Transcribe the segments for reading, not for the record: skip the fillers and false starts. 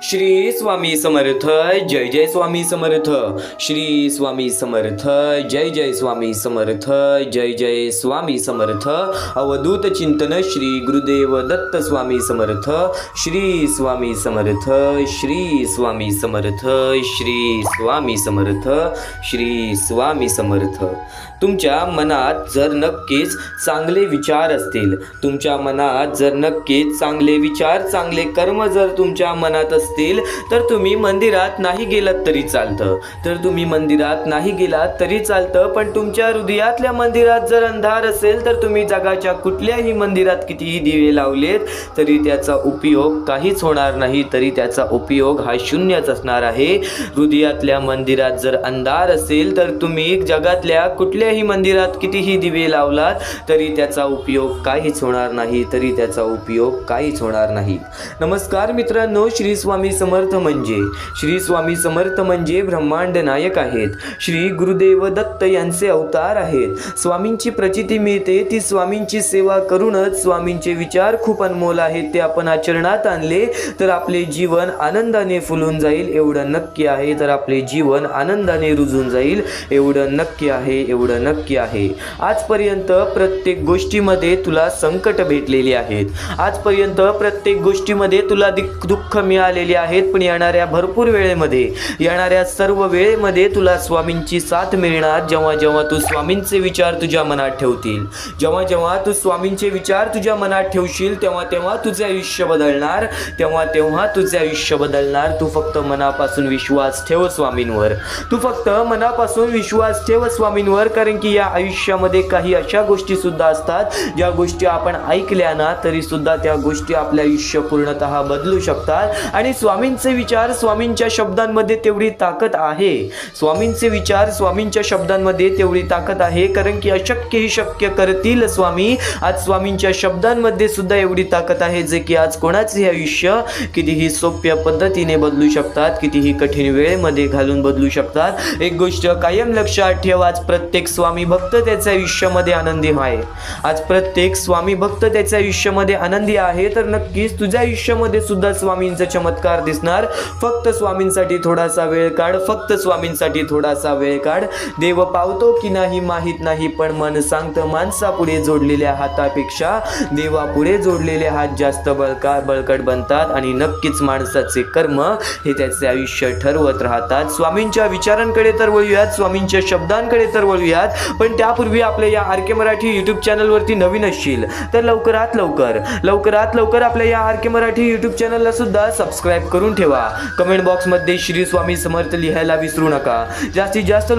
श्री स्वामी समर्थ. जय जय स्वामी समर्थ. श्री स्वामी समर्थ. जय जय स्वामी समर्थ. जय जय स्वामी समर्थ. अवधूत चिंतन श्री गुरुदेव दत्त स्वामी समर्थ. श्री स्वामी समर्थ. श्री स्वामी समर्थ. श्री स्वामी समर्थ. श्री स्वामी समर्थ. तुमच्या मनात जर नक्कीच चांगले विचार असतील, तुमच्या मनात जर नक्कीच चांगले विचार, चांगले कर्म जर तुमच्या मनात असतील, तर तुम्ही मंदिरात नाही गेलात तरी चालतं. तर तुम्ही मंदिरात नाही गेलात तरी चालतं, पण तुमच्या हृदयातल्या मंदिरात जर अंधार असेल, तर तुम्ही जगाच्या कुठल्याही मंदिरात कितीही दिवे लावलेत तरी त्याचा उपयोग काहीच होणार नाही. तरी त्याचा उपयोग हा शून्यच असणार आहे. हृदयातल्या मंदिरात जर अंधार असेल, तर तुम्ही जगातल्या कुठल्याही मंदिरात कितीही दिवे लावलात तरी त्याचा उपयोग काहीच होणार नाही. तरी त्याचा उपयोग काहीच होणार नाही. नमस्कार मित्रांनो, श्री स्वामी समर्थ म्हणजे ब्रह्मांड नायक आहेत. श्री गुरुदेव दत्त यांचे अवतार आहेत. स्वामींची प्रचिती मिळते ती स्वामींची सेवा करूनच. स्वामींचे विचार खूप अनमोल आहेत, ते आपण आचरणात आणले तर आपले जीवन आनंदाने फुलून जाईल एवढं नक्की आहे. तर आपले जीवन आनंदाने रुजून जाईल एवढं नक्की आहे. एवढं नक्की आहे. आजपर्यंत प्रत्येक गोष्टीमध्ये तुला संकट भेटलेली आहेत. आजपर्यंत प्रत्येक गोष्टीमध्ये तुला दुःख मिळालेली आहेत, पण येणाऱ्या भरपूर वेळेमध्ये, येणाऱ्या सर्व वेळेमध्ये तुला स्वामींची साथ मिळणार. जेव्हा जेव्हा तू स्वामींचे विचार तुझ्या मनात ठेवतील, जेव्हा जेव्हा तू स्वामींचे विचार तुझ्या मनात ठेवशील, तेव्हा तेव्हा तुझे आयुष्य बदलणार. तेव्हा तेव्हा तुझे आयुष्य बदलणार. तू फक्त मनापासून विश्वास ठेव स्वामींवर. तू फक्त मनापासून विश्वास ठेव स्वामींवर. कारण की या आयुष्यामध्ये काही अशा गोष्टी सुद्धा असतात ज्या गोष्टी आपण ऐकल्या ना तरी सुद्धा त्या गोष्टी आपले आयुष्य पूर्णतः बदलू शकतात. आणि स्वामींचे विचार, स्वामींच्या शब्दांमध्ये तेवढी ताकद आहे. स्वामींचे विचार, स्वामींच्या शब्दांमध्ये तेवढी ताकद आहे. कारण की अशक्य ही शक्य करतील स्वामी. आज स्वामींच्या शब्दांमध्ये सुद्धा एवढी ताकद आहे जे की आज कोणाचेही आयुष्य कितीही सोप्या पद्धतीने बदलू शकतात, कितीही कठीण वेळेमध्ये घालून बदलू शकतात. एक गोष्ट कायम लक्षात ठेव, आज प्रत्येक स्वामी भक्त त्याच्या आयुष्यामध्ये आनंदी आहे. आज प्रत्येक स्वामी भक्त त्याच्या आयुष्यामध्ये आनंदी आहे. तर नक्कीच तुझ्या आयुष्यामध्ये सुद्धा स्वामींचा चमत्कार दिसणार. फक्त स्वामींसाठी थोडासा वेळ काढ. फक्त स्वामींसाठी थोडासा वेळ काढ. देव पावतो की नाही माहित नाही, पण मन सांगतं माणसापुढे जोडलेल्या हातापेक्षा देवापुढे जोडलेले हात जास्त बळकट बनतात. आणि नक्कीच माणसाचे कर्म हे त्याचे आयुष्य ठरवत राहतात. स्वामींच्या विचारांकडे तर वळूयात, स्वामींच्या शब्दांकडे तर वळूयात, पण त्यापूर्वी आपल्या या RK मराठी यूट्यूब चॅनलवरती नवीन असशील तर लवकरात लवकर आपल्या या RK मराठी यूट्यूब चॅनलला सुद्धा सबस्क्राईब करून ठेवा. कमेंट बॉक्समध्ये श्री स्वामी समर्थ लिहायला विसरू नका. जास्तीत जास्त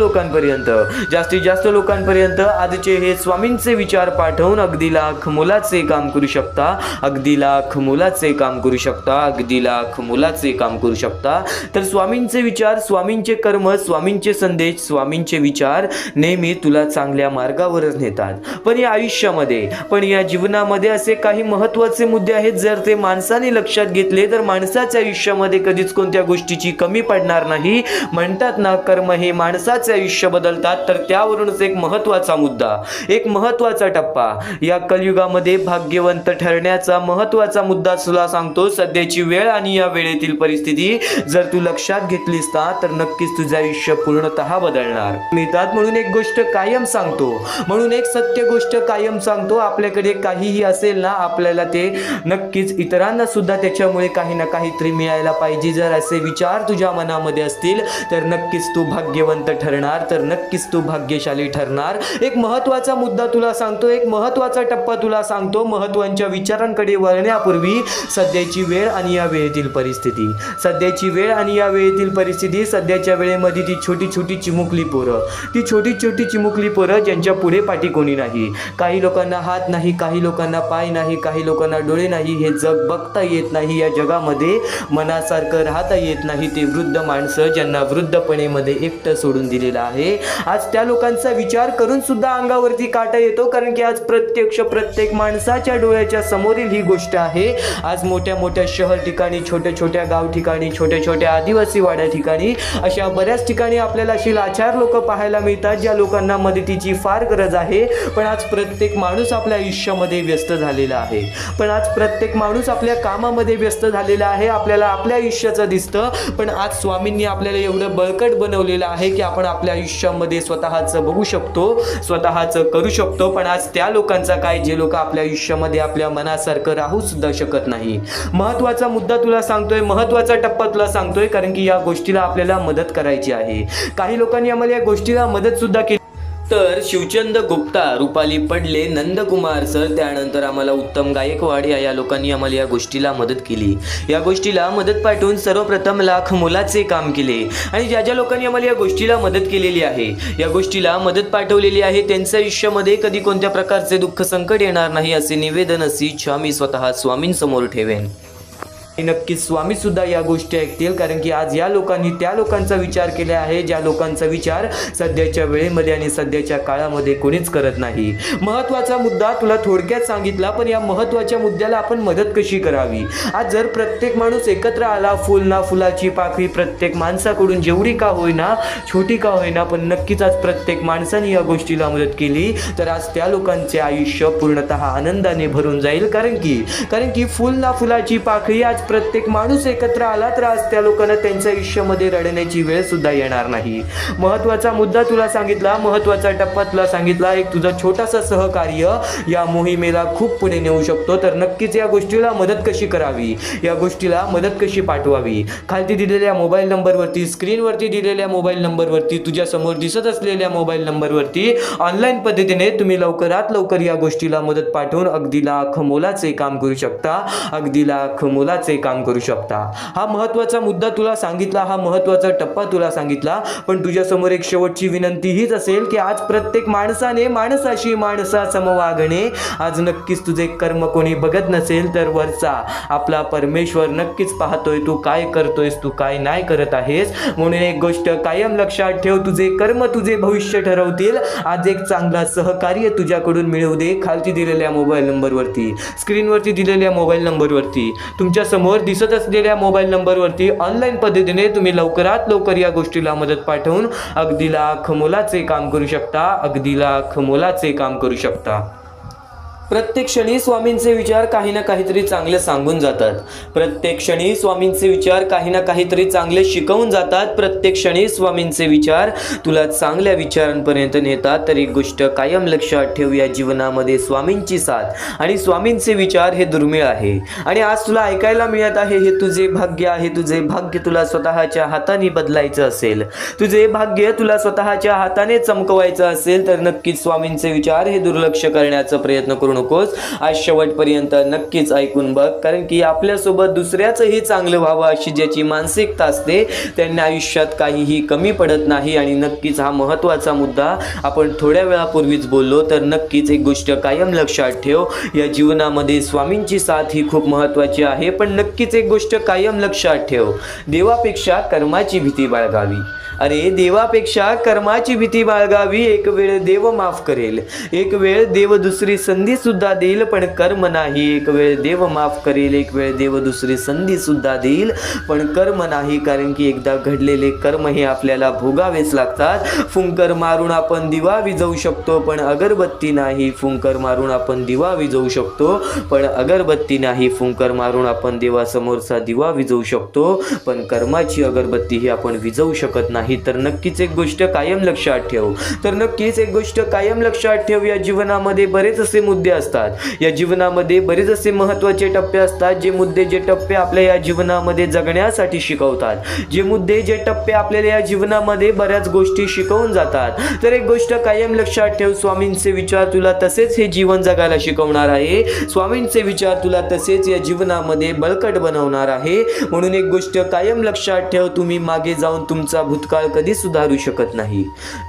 लोकांपर्यंत आजचे हे स्वामींचे विचार पाठवून अगदी लाख मुलाचे काम करू शकता. अगदी लाख मुलाचे काम करू शकता. अगदी लाख मुलाचे काम करू शकता. तर स्वामींचे विचार, स्वामींचे कर्म, स्वामींचे संदेश, स्वामींचे विचार नेहमी तुला चांगल्या मार्गावरच नेतात. पण या आयुष्यामध्ये, पण या जीवनामध्ये असे काही महत्त्वाचे मुद्दे आहेत, जर ते माणसाने लक्षात घेतले तर माणसाच्या आयुष्यामध्ये कधीच कोणत्या गोष्टीची कमी पडणार नाही. म्हणतात ना, कर्म हे माणसाचे आयुष्य बदलतात. तर त्यावरूनच एक महत्त्वाचा मुद्दा, एक महत्त्वाचा टप्पा या कलियुगामध्ये भाग्यवंत ठरण्याचा महत्त्वाचा मुद्दा तुला सांगतो. सध्याची वेळ आणि या वेळेतील परिस्थिती जर तू लक्षात घेतलीस ना तर नक्कीच तुझे आयुष्य पूर्णतः बदलणार. मिळतात म्हणून एक गोष्ट कायम सांगतो, म्हणून एक सत्य गोष्ट कायम सांगतो. आपल्याकडे काहीही असेल ना, आपल्याला ते नक्कीच इतरांना सुद्धा त्याच्यामुळे काही ना काहीतरी मिळायला पाहिजे. जर असे विचार तुझ्या मनामध्ये असतील तर नक्कीच तू भाग्यवंत ठरणार. तर नक्कीच तू भाग्यशाली ठरणार. एक महत्त्वाचा मुद्दा तुला सांगतो, एक महत्त्वाचा टप्पा तुला सांगतो. महत्त्वाच्या विचारांकडे वळण्यापूर्वी सध्याची वेळ आणि या वेळेतील परिस्थिती, सध्याची वेळ आणि या वेळेतील परिस्थिती, सध्याच्या वेळेमध्ये ती छोटी छोटी चिमुकली पोरं ज्यांच्या पुढे पाठी कोणी नाही. काही लोकांना हात नाही, काही लोकांना पाय नाही, काही लोकांना डोळे नाही. हे जग बघता येत नाही. या जगामध्ये मनासारखं राहता येत नाही. ते वृद्ध माणसं ज्यांना वृद्धपणेमध्ये एकटं सोडून दिलेलं आहे. आज त्या लोकांचा विचार करून सुद्धा अंगावरती काटा येतो. कारण की आज प्रत्येक माणसाच्या डोळ्याच्या समोरील ही गोष्ट आहे. आज मोठ्या मोठ्या शहर ठिकाणी, छोट्या छोट्या गाव ठिकाणी, छोट्या छोट्या आदिवासी वाड्या ठिकाणी, अशा बऱ्याच ठिकाणी आपल्याला अशी लाचार लोक पाहायला मिळतात ज्या लोकांना मदतीची फार गरज आहे. पण आज प्रत्येक माणूस आपल्या आयुष्यामध्ये व्यस्त झालेला आहे. पण आज प्रत्येक माणूस आपल्या कामामध्ये व्यस्त झालेला आहे. आपल्या आपल्याला आपल्या आयुष्याचं दिसतं, पण आज स्वामींनी आपल्याला एवढं बळकट बनवलेलं आहे की आपण आपल्या आयुष्यामध्ये स्वतःचं बघू शकतो, स्वतःचं करू शकतो. पण आज त्या लोकांचा काय, जे लोक आपल्या आयुष्यामध्ये आपल्या मनासारखं राहू सुद्धा शकत नाही. महत्त्वाचा मुद्दा तुला सांगतोय, महत्त्वाचा टप्पा तुला सांगतोय, कारण की या गोष्टीला आपल्याला मदत करायची आहे. काही लोकांनी आम्हाला या गोष्टीला मदत सुद्धा केली. तर शिवचंद गुप्ता, रुपाली पडले, नंदकुमार सर, त्यानंतर आम्हाला उत्तम गायकवाड या लोकांनी आम्हाला या गोष्टीला मदत केली. या गोष्टीला मदत पाठवून सर्वप्रथम लाख मोलाचे काम केले. आणि ज्या ज्या लोकांनी आम्हाला या गोष्टीला मदत केलेली आहे, या गोष्टीला मदत पाठवलेली आहे, त्यांच्या आयुष्यामध्ये कधी कोणत्या प्रकारचे दुःख संकट येणार नाही असे निवेदन, अशी इच्छा मी स्वतः स्वामींसमोर ठेवेन. नक्कीच स्वामी सुद्धा या गोष्टी ऐकतील, कारण की आज या लोकांनी त्या लोकांचा विचार केला आहे, ज्या लोकांचा विचार सध्याच्या वेळेमध्ये आणि सध्याच्या काळामध्ये कोणीच करत नाही. महत्त्वाचा मुद्दा तुला थोडक्यात सांगितला, पण या महत्त्वाच्या मुद्द्याला आपण मदत कशी करावी. आज जर प्रत्येक माणूस एकत्र आला, फुल ना फुलाची पाकळी प्रत्येक माणसाकडून जेवढी का होईना, छोटी का होईना, पण नक्कीच आज प्रत्येक माणसाने या गोष्टीला मदत केली, तर आज त्या लोकांचे आयुष्य पूर्णतः आनंदाने भरून जाईल. कारण की फुल ना फुलाची पाकळी, आज प्रत्येक माणूस एकत्र आला तर आज त्या लोकांना त्यांच्या आयुष्यामध्ये रडण्याची वेळ सुद्धा येणार नाही. महत्त्वाचा मुद्दा तुला सांगितला, महत्त्वाचा टप्पा तुला सांगितला. एक तुझा छोटासा सहकार्य या मोहिमेला खूप पुढे नेऊ शकतो. तर नक्कीच या गोष्टीला मदत कशी करावी, या गोष्टीला मदत कशी पाठवावी, खालती दिलेल्या मोबाईल नंबरवरती, स्क्रीनवरती दिलेल्या मोबाईल नंबरवरती, तुझ्या समोर दिसत असलेल्या मोबाईल नंबरवरती ऑनलाईन पद्धतीने तुम्ही लवकरात लवकर या गोष्टीला मदत पाठवून अगदी लाख मोलाचे काम करू शकता, अगदी लाख मोलाचे काम करू शकता. हा महत्त्वाचा मुद्दा तुला सांगितला, हा महत्त्वाचा टप्पा तुला सांगितला. पण तुझ्या समोर एक शेवटची विनंती हीच असेल की आज प्रत्येक माणसाने माणसाशी माणसासम वागणे. आज नक्कीच तुझे कर्म कोणी बघत नसेल तर वरचा आपला परमेश्वर नक्कीच पाहतोय, तू काय करतोयस, तू काय नाही करत आहेस. म्हणून एक गोष्ट कायम लक्षात ठेव, तुझे कर्म तुझे भविष्य ठरवतील. आज एक चांगला सहकार्य तुझ्याकडून मिळवू दे. खालती दिलेल्या मोबाईल नंबरवरती, स्क्रीनवरती दिलेल्या मोबाईल नंबरवरती, तुमच्या समोर दिसत असलेल्या मोबाईल नंबरवरती ऑनलाईन पद्धतीने तुम्ही लवकरात लवकर या गोष्टीला मदत पाठवून अगदी लाख मोलाचे काम करू शकता, अगदी लाख मोलाचे काम करू शकता. प्रत्येक क्षणी स्वामींचे विचार काही ना काहीतरी चांगले सांगून जातात. प्रत्येक क्षणी स्वामींचे विचार काही ना काहीतरी चांगले शिकवून जातात. प्रत्येक क्षणी स्वामींचे विचार तुला चांगल्या विचारांपर्यंत नेतात. तर एक गोष्ट कायम लक्षात ठेव, या जीवनामध्ये स्वामींची साथ आणि स्वामींचे विचार हे दुर्मिळ आहे. आणि आज तुला ऐकायला मिळत आहे, हे तुझे भाग्य आहे. तुझे भाग्य तुला स्वतःच्या हाताने बदलायचं असेल, तुझे भाग्य तुला स्वतःच्या हाताने चमकवायचं असेल, तर नक्कीच स्वामींचे विचार हे दुर्लक्ष करण्याचा प्रयत्न करू नकोस. आज शेवटपर्यंत नक्कीच ऐकून बघ, कारण की आपल्यासोबत दुसऱ्याचंही चांगलं व्हावं अशी ज्याची मानसिकता असते त्यांना आयुष्यात काहीही कमी पडत नाही. आणि नक्कीच हा महत्त्वाचा मुद्दा आपण थोड्या वेळापूर्वीच बोललो. तर नक्कीच एक गोष्ट कायम लक्षात ठेव, या जीवनामध्ये स्वामींची साथ ही खूप महत्त्वाची आहे. पण नक्कीच एक गोष्ट कायम लक्षात ठेव, देवापेक्षा कर्माची भीती बाळगावी. अरे देवापेक्षा कर्माची भीती बाळगावी. एक वेळ देव माफ करेल, एक वेळ देव दुसरी संधी सुद्धा देईल, पण कर्म नाही. एक वेळ देव माफ करेल, एक वेळ देव दुसरी संधी सुद्धा देईल, पण कर्म नाही. कारण की एकदा घडलेले कर्म हे आपल्याला भोगावेच लागतात. फुंकर मारून आपण दिवा विझवू शकतो, पण अगरबत्ती नाही. फुंकर मारून आपण दिवा विझवू शकतो, पण अगरबत्ती नाही. फुंकर मारून आपण देवासमोरचा दिवा विझवू शकतो, पण कर्माची अगरबत्ती ही आपण विझवू शकत नाही. तर नक्कीच एक गोष्ट कायम लक्षात ठेव. तर नक्कीच एक गोष्ट कायम लक्षात ठेव, या जीवनामध्ये बरेच असे मुद्दे असतात, या जीवनामध्ये बरेच असे महत्त्वाचे टप्पे असतात. जे मुद्दे, जे टप्पे आपल्या या जीवनामध्ये जगण्यासाठी शिकवतात, जे मुद्दे, जे टप्पे आपल्याला या जीवनामध्ये बऱ्याच गोष्टी शिकवून जातात. तर एक गोष्ट कायम लक्षात ठेव, स्वामींचे विचार तुला तसेच हे जीवन जगायला शिकवणार आहे. स्वामींचे विचार तुला तसेच या जीवनामध्ये बळकट बनवणार आहे. म्हणून एक गोष्ट कायम लक्षात ठेव, तुम्ही मागे जाऊन तुमचा भूतकाळ कधी सुधारू शकत नाही.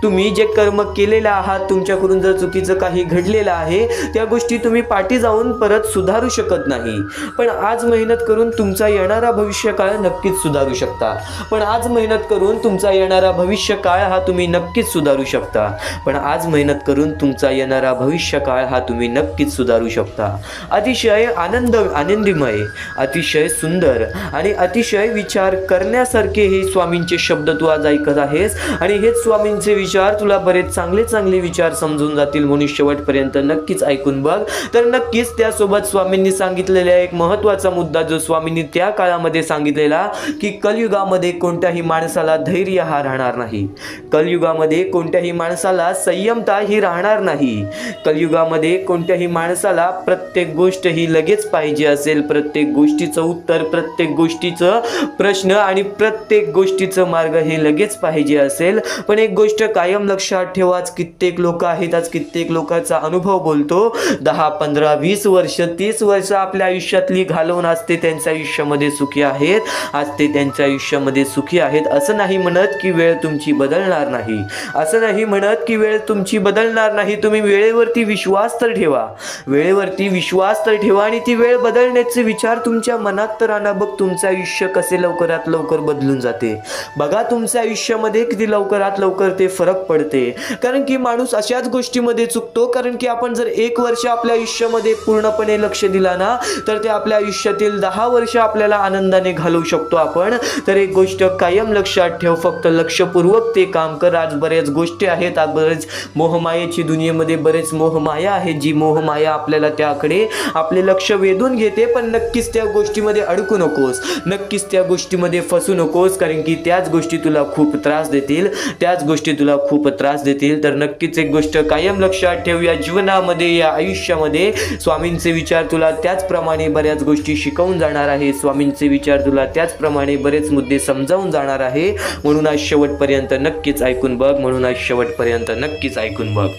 तुम्ही जे कर्म केलेले आहात, तुमच्याकडून जर चुकीचं काही घडलेलं आहे, त्या गोष्टी तुम्ही पाठी जाऊन परत सुधारू शकत नाही. पण आज मेहनत करून तुमचा येणारा भविष्यकाळ नक्कीच सुधारू शकता. पण आज मेहनत करून तुमचा येणारा भविष्यकाळ हा तुम्ही नक्कीच सुधारू शकता. पण आज मेहनत करून तुमचा येणारा भविष्यकाळ हा तुम्ही नक्कीच सुधारू शकता. अतिशय आनंदमय, अतिशय सुंदर आणि अतिशय विचार करण्यासारखे हे स्वामींचे शब्द तू आज ऐकत आहेस. आणि हेच स्वामींचे विचार तुला बरेच चांगले चांगले विचार समजून जातील. म्हणून शेवटपर्यंत नक्कीच ऐकून बघ. तर नक्कीच त्यासोबत स्वामींनी सांगितलेला एक महत्त्वाचा मुद्दा जो स्वामींनी त्या काळामध्ये सांगितलेला की कलियुगामध्ये कोणत्याही माणसाला धैर्य हा राहणार नाही, कलियुगामध्ये कोणत्याही माणसाला संयमता ही राहणार नाही, कलियुगामध्ये कोणत्याही माणसाला प्रत्येक गोष्ट ही लगेच पाहिजे असेल, प्रत्येक गोष्टीचं उत्तर, प्रत्येक गोष्टीचं प्रश्न आणि प्रत्येक गोष्टीचं मार्ग हे लगेच पाहिजे असेल. पण एक गोष्ट कायम लक्षात ठेवा, आज कित्येक लोक आहेत, आज कित्येक लोकांचा अनुभव बोलतो 10, 15, 20 वर्ष, 30 वर्ष आपल्या आयुष्यातली घालवून आज ते त्यांच्या आयुष्यामध्ये सुखी आहेत, आज ते त्यांच्या आयुष्यामध्ये सुखी आहेत. असं नाही म्हणत की वेळ तुमची बदलणार नाही, असं नाही म्हणत की वेळ तुमची बदलणार नाही. तुम्ही वेळेवरती विश्वास तर ठेवा, वेळेवरती विश्वास तर ठेवा आणि ती वेळ बदलण्याचे विचार तुमच्या मनात तर आणा. बघ तुमचं आयुष्य कसे लवकरात लवकर बदलून जाते, बघा तुमच्या आयुष्यामध्ये किती लवकरात लवकर ते फरक पडते. कारण की माणूस अशाच गोष्टीमध्ये चुकतो, कारण की आपण जर 1 वर्ष आपल्या आयुष्यामध्ये पूर्णपणे लक्ष दिला ना तर ते आपल्या आयुष्यातील 10 वर्ष आपल्याला आनंदाने घालवू शकतो आपण. तर एक गोष्ट कायम लक्षात ठेव, फक्त लक्षपूर्वक ते काम कर. आज बऱ्याच गोष्टी आहेत, आज बरेच मोहमायेची दुनियेमध्ये बरेच मोहमाया आहे, जी मोहमाया आपल्याला त्याकडे आपले लक्ष वेधून घेते. पण नक्कीच त्या गोष्टीमध्ये अडकू नकोस, नक्कीच त्या गोष्टीमध्ये फसू नकोस, कारण की त्याच गोष्टी तुला खूप त्रास देतील, त्याच गोष्टी तुला खूप त्रास देतील. तर नक्कीच एक गोष्ट कायम लक्षात ठेव, या जीवनामध्ये, या आयुष्यामध्ये स्वामींचे विचार तुला त्याचप्रमाणे बऱ्याच गोष्टी शिकवून जाणार आहे, स्वामींचे विचार तुला त्याचप्रमाणे बरेच मुद्दे समजावून जाणार आहे. म्हणून आज शेवटपर्यंत नक्कीच ऐकून बघ, म्हणून आज शेवटपर्यंत नक्कीच ऐकून बघ.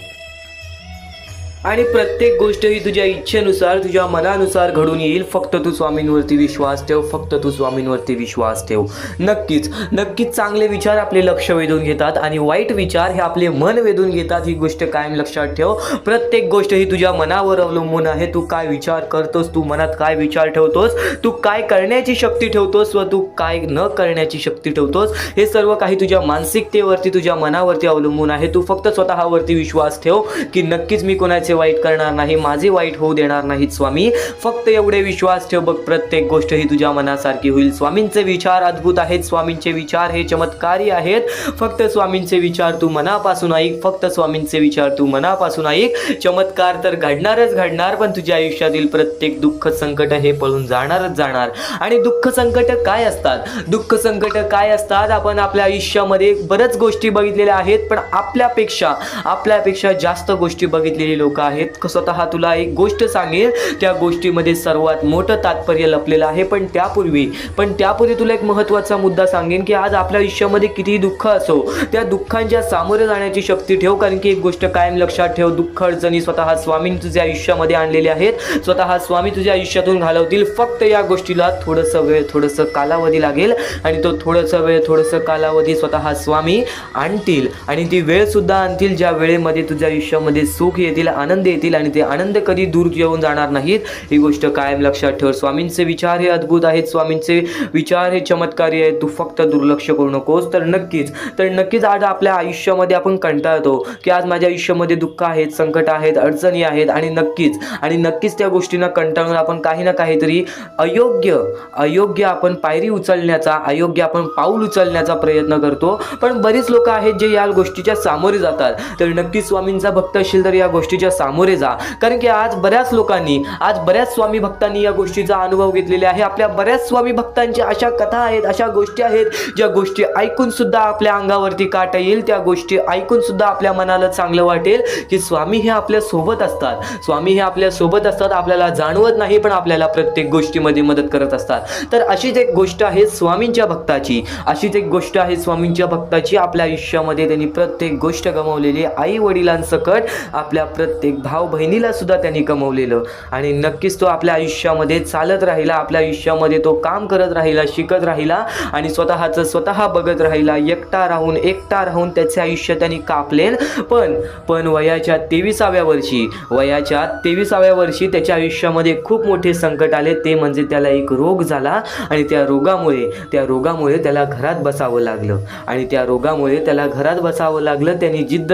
आणि प्रत्येक गोष्ट ही तुझ्या इच्छेनुसार, तुझ्या मनानुसार घडून येईल. फक्त तू स्वामींवरती विश्वास ठेव, फक्त तू स्वामींवरती विश्वास ठेव. नक्कीच नक्कीच चांगले विचार आपले लक्ष वेधून घेतात आणि वाईट विचार हे आपले मन वेधून घेतात. ही गोष्ट कायम लक्षात ठेव. प्रत्येक गोष्ट ही तुझ्या मनावर अवलंबून आहे. तू काय विचार करतोस, तू मनात काय विचार ठेवतोस, तू काय करण्याची शक्ती ठेवतोस व तू काय न करण्याची शक्ती ठेवतोस, हे सर्व काही तुझ्या मानसिकतेवरती, तुझ्या मनावरती अवलंबून आहे. तू फक्त स्वतःवरती विश्वास ठेव की नक्कीच मी कोणाचे वाईट करणार नाही, माझे वाईट होऊ देणार नाहीत स्वामी. फक्त एवढे विश्वास ठेव, बघ प्रत्येक गोष्ट ही तुझ्या मनासारखी होईल. स्वामींचे विचार अद्भुत आहेत, स्वामींचे विचार हे चमत्कारी आहेत. फक्त स्वामींचे विचार तू मनापासून ऐक, फक्त स्वामींचे विचार तू मनापासून ऐक. चमत्कार तर घडणारच घडणार, पण तुझ्या आयुष्यातील प्रत्येक दुःख संकट हे पळून जाणारच जाणार. आणि दुःख संकट काय असतात, दुःख संकट काय असतात, आपण आपल्या आयुष्यामध्ये बऱ्याच गोष्टी बघितलेल्या आहेत, पण आपल्यापेक्षा जास्त गोष्टी बघितलेली लोक आहेत. स्वतः तुला एक गोष्ट सांगेल, त्या गोष्टीमध्ये सर्वात मोठं तात्पर्य लपलेलं आहे. पण त्यापूर्वी तुला एक महत्त्वाचा मुद्दा सांगेन की आज आपल्या आयुष्यामध्ये कितीही दुःख असो, त्या दुःखांच्या सामोरे जाण्याची शक्ती ठेव. कारण की एक गोष्ट कायम लक्षात ठेव, दुःख अडचणी स्वतः स्वामी तुझ्या आयुष्यामध्ये आणलेले आहेत, स्वतः स्वामी तुझ्या आयुष्यातून घालवतील. फक्त या गोष्टीला थोडंसं वेळ, थोडंसं कालावधी लागेल आणि तो थोडंसं वेळ, थोडंसं कालावधी स्वतः स्वामी आणतील. आणि ती वेळ सुद्धा आणतील ज्या वेळेमध्ये तुझ्या आयुष्यामध्ये सुख येतील, आनंद येतील आणि ते आनंद कधी दूर येऊन जाणार नाहीत. ही गोष्ट कायम लक्षात ठेव. स्वामींचे विचार हे अद्भुत आहेत, स्वामींचे विचार हे चमत्कारी आहेत. तू फक्त दुर्लक्ष करू नकोस. तर नक्कीच आज आपल्या आयुष्यामध्ये आपण कंटाळतो की आज माझ्या आयुष्यामध्ये दुःख आहेत, संकट आहेत, अडचणी आहेत आणि नक्कीच त्या गोष्टींना कंटाळून आपण काही ना काहीतरी अयोग्य आपण पायरी उचलण्याचा, अयोग्य आपण पाऊल उचलण्याचा प्रयत्न करतो. पण बरीच लोक आहेत जे या गोष्टीच्या सामोरे जातात. तर नक्कीच स्वामींचा भक्त असेल तर या गोष्टीच्या सामोरे जा. कारण की आज बऱ्याच स्वामी भक्तांनी या गोष्टीचा अनुभव घेतलेला आहे. आपल्या बऱ्याच स्वामी भक्तांच्या अशा कथा आहेत, अशा गोष्टी आहेत ज्या गोष्टी ऐकून सुद्धा आपल्या अंगावरती काट येईल, त्या गोष्टी ऐकून सुद्धा आपल्या मनाला चांगलं वाटेल की स्वामी हे आपल्या सोबत असतात, स्वामी हे आपल्या सोबत असतात. आपल्याला जाणवत नाही पण आपल्याला प्रत्येक गोष्टीमध्ये मदत करत असतात. तर अशीच एक गोष्ट आहे स्वामींच्या भक्ताची, आपल्या आयुष्यामध्ये त्यांनी प्रत्येक गोष्ट गमावलेली, आई वडिलांसकट आपल्या प्रत्येक भाव बहिणीला सुद्धा त्यांनी कमवलेलं. आणि नक्कीच तो आपल्या आयुष्यामध्ये चालत राहिला, आपल्या आयुष्यामध्ये तो काम करत राहिला, शिकत राहिला आणि स्वतः बघत राहिला. एकटा राहून त्याचे आयुष्य त्यांनी कापले. पण वयाच्या 23व्या वर्षी त्याच्या आयुष्यामध्ये खूप मोठे संकट आले. ते म्हणजे त्याला एक रोग झाला आणि त्या रोगामुळे त्याला घरात बसावं लागलं. त्यांनी जिद्द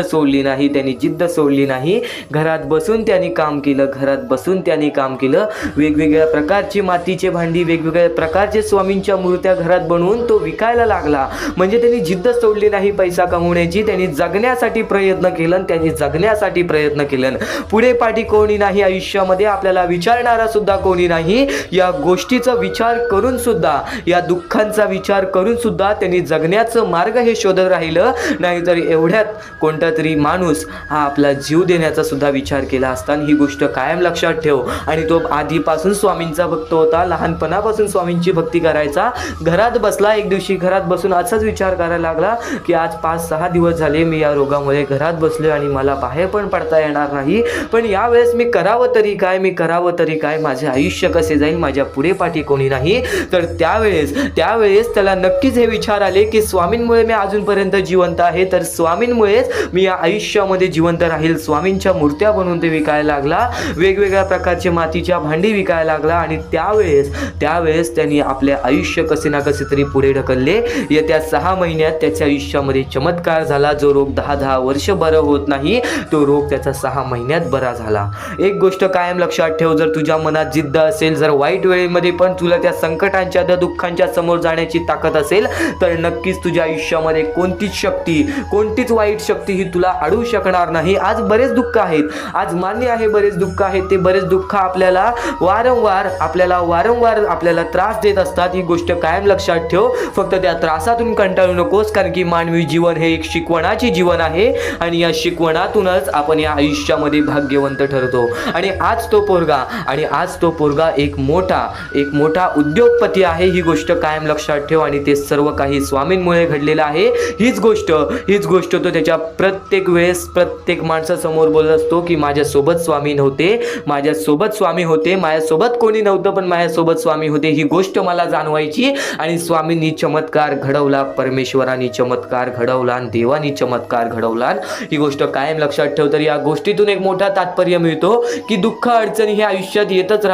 सोडली नाही. घरात बसून त्यांनी काम केलं, घरात बसून त्यांनी काम केलं. वेगवेगळ्या प्रकारची मातीचे भांडी, वेगवेगळ्या प्रकारचे स्वामींच्या मूर्त्या घरात बनवून तो विकायला लागला. म्हणजे त्यांनी जिद्द सोडली नाही पैसा कमवण्याची, त्यांनी जगण्यासाठी प्रयत्न केलं, त्यांनी जगण्यासाठी प्रयत्न केलं. पुढे पाठी कोणी नाही आयुष्यामध्ये, आपल्याला विचारणारा सुद्धा कोणी नाही. या गोष्टीचा विचार करून सुद्धा, या दुःखांचा विचार करून सुद्धा त्यांनी जगण्याचं मार्ग हे शोधत राहिलं. नाहीतर एवढ्यात कोणता तरी माणूस हा आपला जीव देण्याचा सुद्धा विचार केला असता. ही गोष्ट कायम लक्षात ठेव. आणि तो आधीपासून स्वामींचा भक्त होता, लहानपणापासून स्वामींची भक्ती करायचा. घरात बसला, एक दिवशी घरात बसून असाच विचार करायला लागला की आज 5-6 दिवस झाले मी या रोगामुळे घरात बसले आणि मला बाहेर पण पडता येणार नाही. पण यावेळेस मी करावं तरी काय, मी करावं तरी काय, माझे आयुष्य कसे जाईल, माझ्या पुढे पाठी कोणी नाही. तर त्यावेळेस त्याला नक्कीच हे विचार आले की स्वामींमुळे मी अजूनपर्यंत जिवंत आहे, तर स्वामींमुळेच मी या आयुष्यामध्ये जिवंत राहील. स्वामींच्या मूर्त्या बनवून ते विकायला लागला, वेगवेगळ्या प्रकारचे मातीच्या भांडी विकायला लागला. आणि त्यावेळेस त्यांनी आपले आयुष्य कसे ना कसे तरी पुढे ढकलले. येत्या 6 महिन्यात त्याच्या आयुष्यामध्ये चमत्कार झाला. जो रोग 10-10 वर्ष बरं होत नाही, तो रोग त्याचा 6 महिन्यात बरा झाला. एक गोष्ट कायम लक्षात ठेव, जर तुझ्या मनात जिद्द असेल, जर वाईट वेळेमध्ये पण तुला त्या संकटांच्या, त्या दुःखांच्या समोर जाण्याची ताकद असेल, तर नक्कीच तुझ्या आयुष्यामध्ये कोणतीच वाईट शक्ती ही तुला अडवू शकणार नाही. आज बरेच दुःख आहेत, आज मान्य आहे बरेच दुःख आहेत, ते बरेच दुःख आपल्याला वारंवार आपल्याला त्रास देत असतात. ही गोष्ट कायम लक्षात ठेव. फक्त त्या त्रासातून कंटाळू नकोस, कारण की मानवी जीवन हे एक शिकवणाचे जीवन आहे आणि या शिकवणातूनच आपण या आयुष्यामध्ये भाग्यवंत ठरतो. आणि आज तो पोरगा एक मोठा उद्योगपती आहे. ही गोष्ट कायम लक्षात ठेव. आणि ते सर्व काही स्वामींमुळे घडलेलं आहे. हीच गोष्ट तो त्याच्या प्रत्येक वेळेस प्रत्येक माणसासमोर बोलत असतो की माझ्यासोबत स्वामी नव्हते, माझ्यासोबत स्वामी होते, माझ्यासोबत कोणी नव्हतं पण माझ्यासोबत स्वामी होते. ही गोष्ट मला जाणवायची. आणि स्वामींनी चमत्कार घडवला, परमेश्वरांनी चमत्कार घडवला, देवानी चमत्कार घडवला. ही गोष्ट कायम लक्षात ठेव. तर या गोष्टीतून एक मोठा तात्पर्य मिळतो की दुःख अडचणी हे आयुष्यात येतच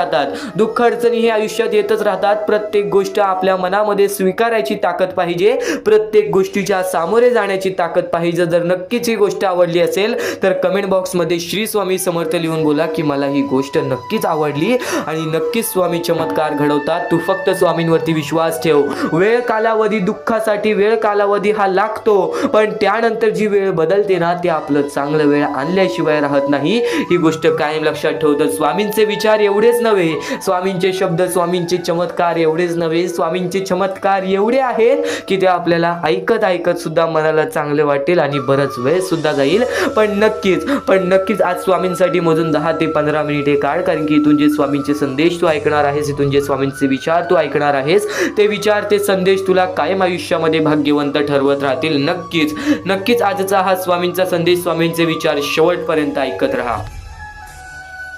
राहतात. प्रत्येक गोष्ट आपल्या मनामध्ये स्वीकारायची ताकद पाहिजे, प्रत्येक गोष्टीच्या सामोरे जाण्याची ताकद पाहिजे. जर नक्कीच ही गोष्ट आवडली असेल तर कमेंट बॉक्समध्ये श्री स्वामी समर्थ लिहून बोला की मला ही गोष्ट नक्कीच आवडली आणि नक्कीच स्वामी चमत्कार घडवतात. तू फक्त स्वामींवरती विश्वास ठेव. दुःखासाठी वेळ कालावधी हा लागतो, पण त्यानंतर जी वेळ बदलते ना, ते आपलं चांगलं वेळ आणल्याशिवाय राहत नाही. ही गोष्ट कायम लक्षात ठेव. तर स्वामींचे विचार एवढेच नव्हे, स्वामींचे शब्द, स्वामींचे चमत्कार एवढेच नव्हे, स्वामींचे चमत्कार एवढे आहेत की ते आपल्याला ऐकत सुद्धा मनाला चांगले वाटेल आणि बराच वेळ सुद्धा जाईल. पण नक्कीच आज स्वामींसाठी मोजून 10 ते 15 मिनिटे काढ, कारण की इथून जे स्वामींचे संदेश तू ऐकणार आहेस, इथून जे स्वामींचे विचार तू ऐकणार आहेस, ते विचार, ते संदेश तुला कायम आयुष्यामध्ये भाग्यवंत ठरवत राहतील. नक्कीच आजचा हा स्वामींचा संदेश, स्वामींचे विचार शेवटपर्यंत ऐकत राहा.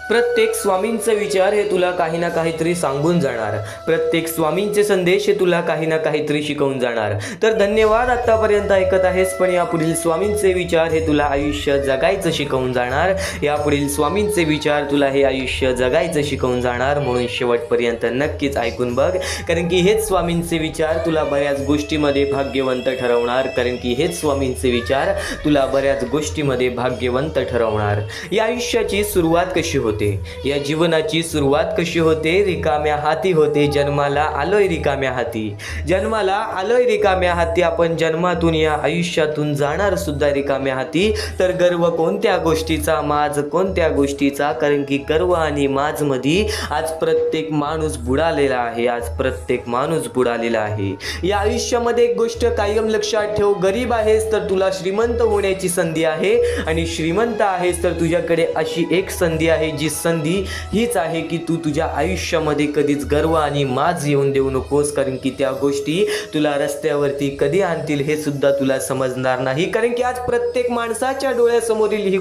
प्रत्येक स्वामींचे विचार हे तुला काही ना काहीतरी सांगून जाणार, प्रत्येक स्वामींचे संदेश हे तुला काही ना काहीतरी शिकवून जाणार. तर धन्यवाद, आतापर्यंत ऐकत आहेस. पण यापुढील स्वामींचे विचार हे तुला आयुष्य जगायचं शिकवून जाणार. यापुढील स्वामींचे विचार तुला हे आयुष्य जगायचं शिकवून जाणार. म्हणून शेवटपर्यंत नक्कीच ऐकून बघ, कारण की हेच स्वामींचे विचार तुला बऱ्याच गोष्टीमध्ये भाग्यवंत ठरवणार. या आयुष्याची सुरुवात कशी होते, या जीवनाची सुरुवात कशी होते? रिकाम्या हाती होते. जन्माला आलोय रिकाम्या हाती. आपण जन्मातून या आयुष्यातून जाणार सुद्धा रिकाम्या हाती. तर गर्व कोणत्या गोष्टीचा, माज कोणत्या गोष्टीचा? कारण की गर्व आणि माज मध्ये आज प्रत्येक माणूस बुडालेला आहे. या आयुष्यामध्ये एक गोष्ट कायम लक्षात ठेव, गरीब आहेस तर तुला श्रीमंत होण्याची संधी आहे, आणि श्रीमंत आहेस तर तुझ्याकडे अशी एक संधी आहे, जी संधी हीच आहे की तू तुझ्या आयुष्यामध्ये कधीच गर्व आणि माज येऊन देऊ नकोस. कारण की त्या गोष्टी तुला रस्त्यावरती कधी आणतील हे सुद्धा तुला समजणार नाही. कारण की आज प्रत्येक माणसाच्या डोळ्यासमोरील ही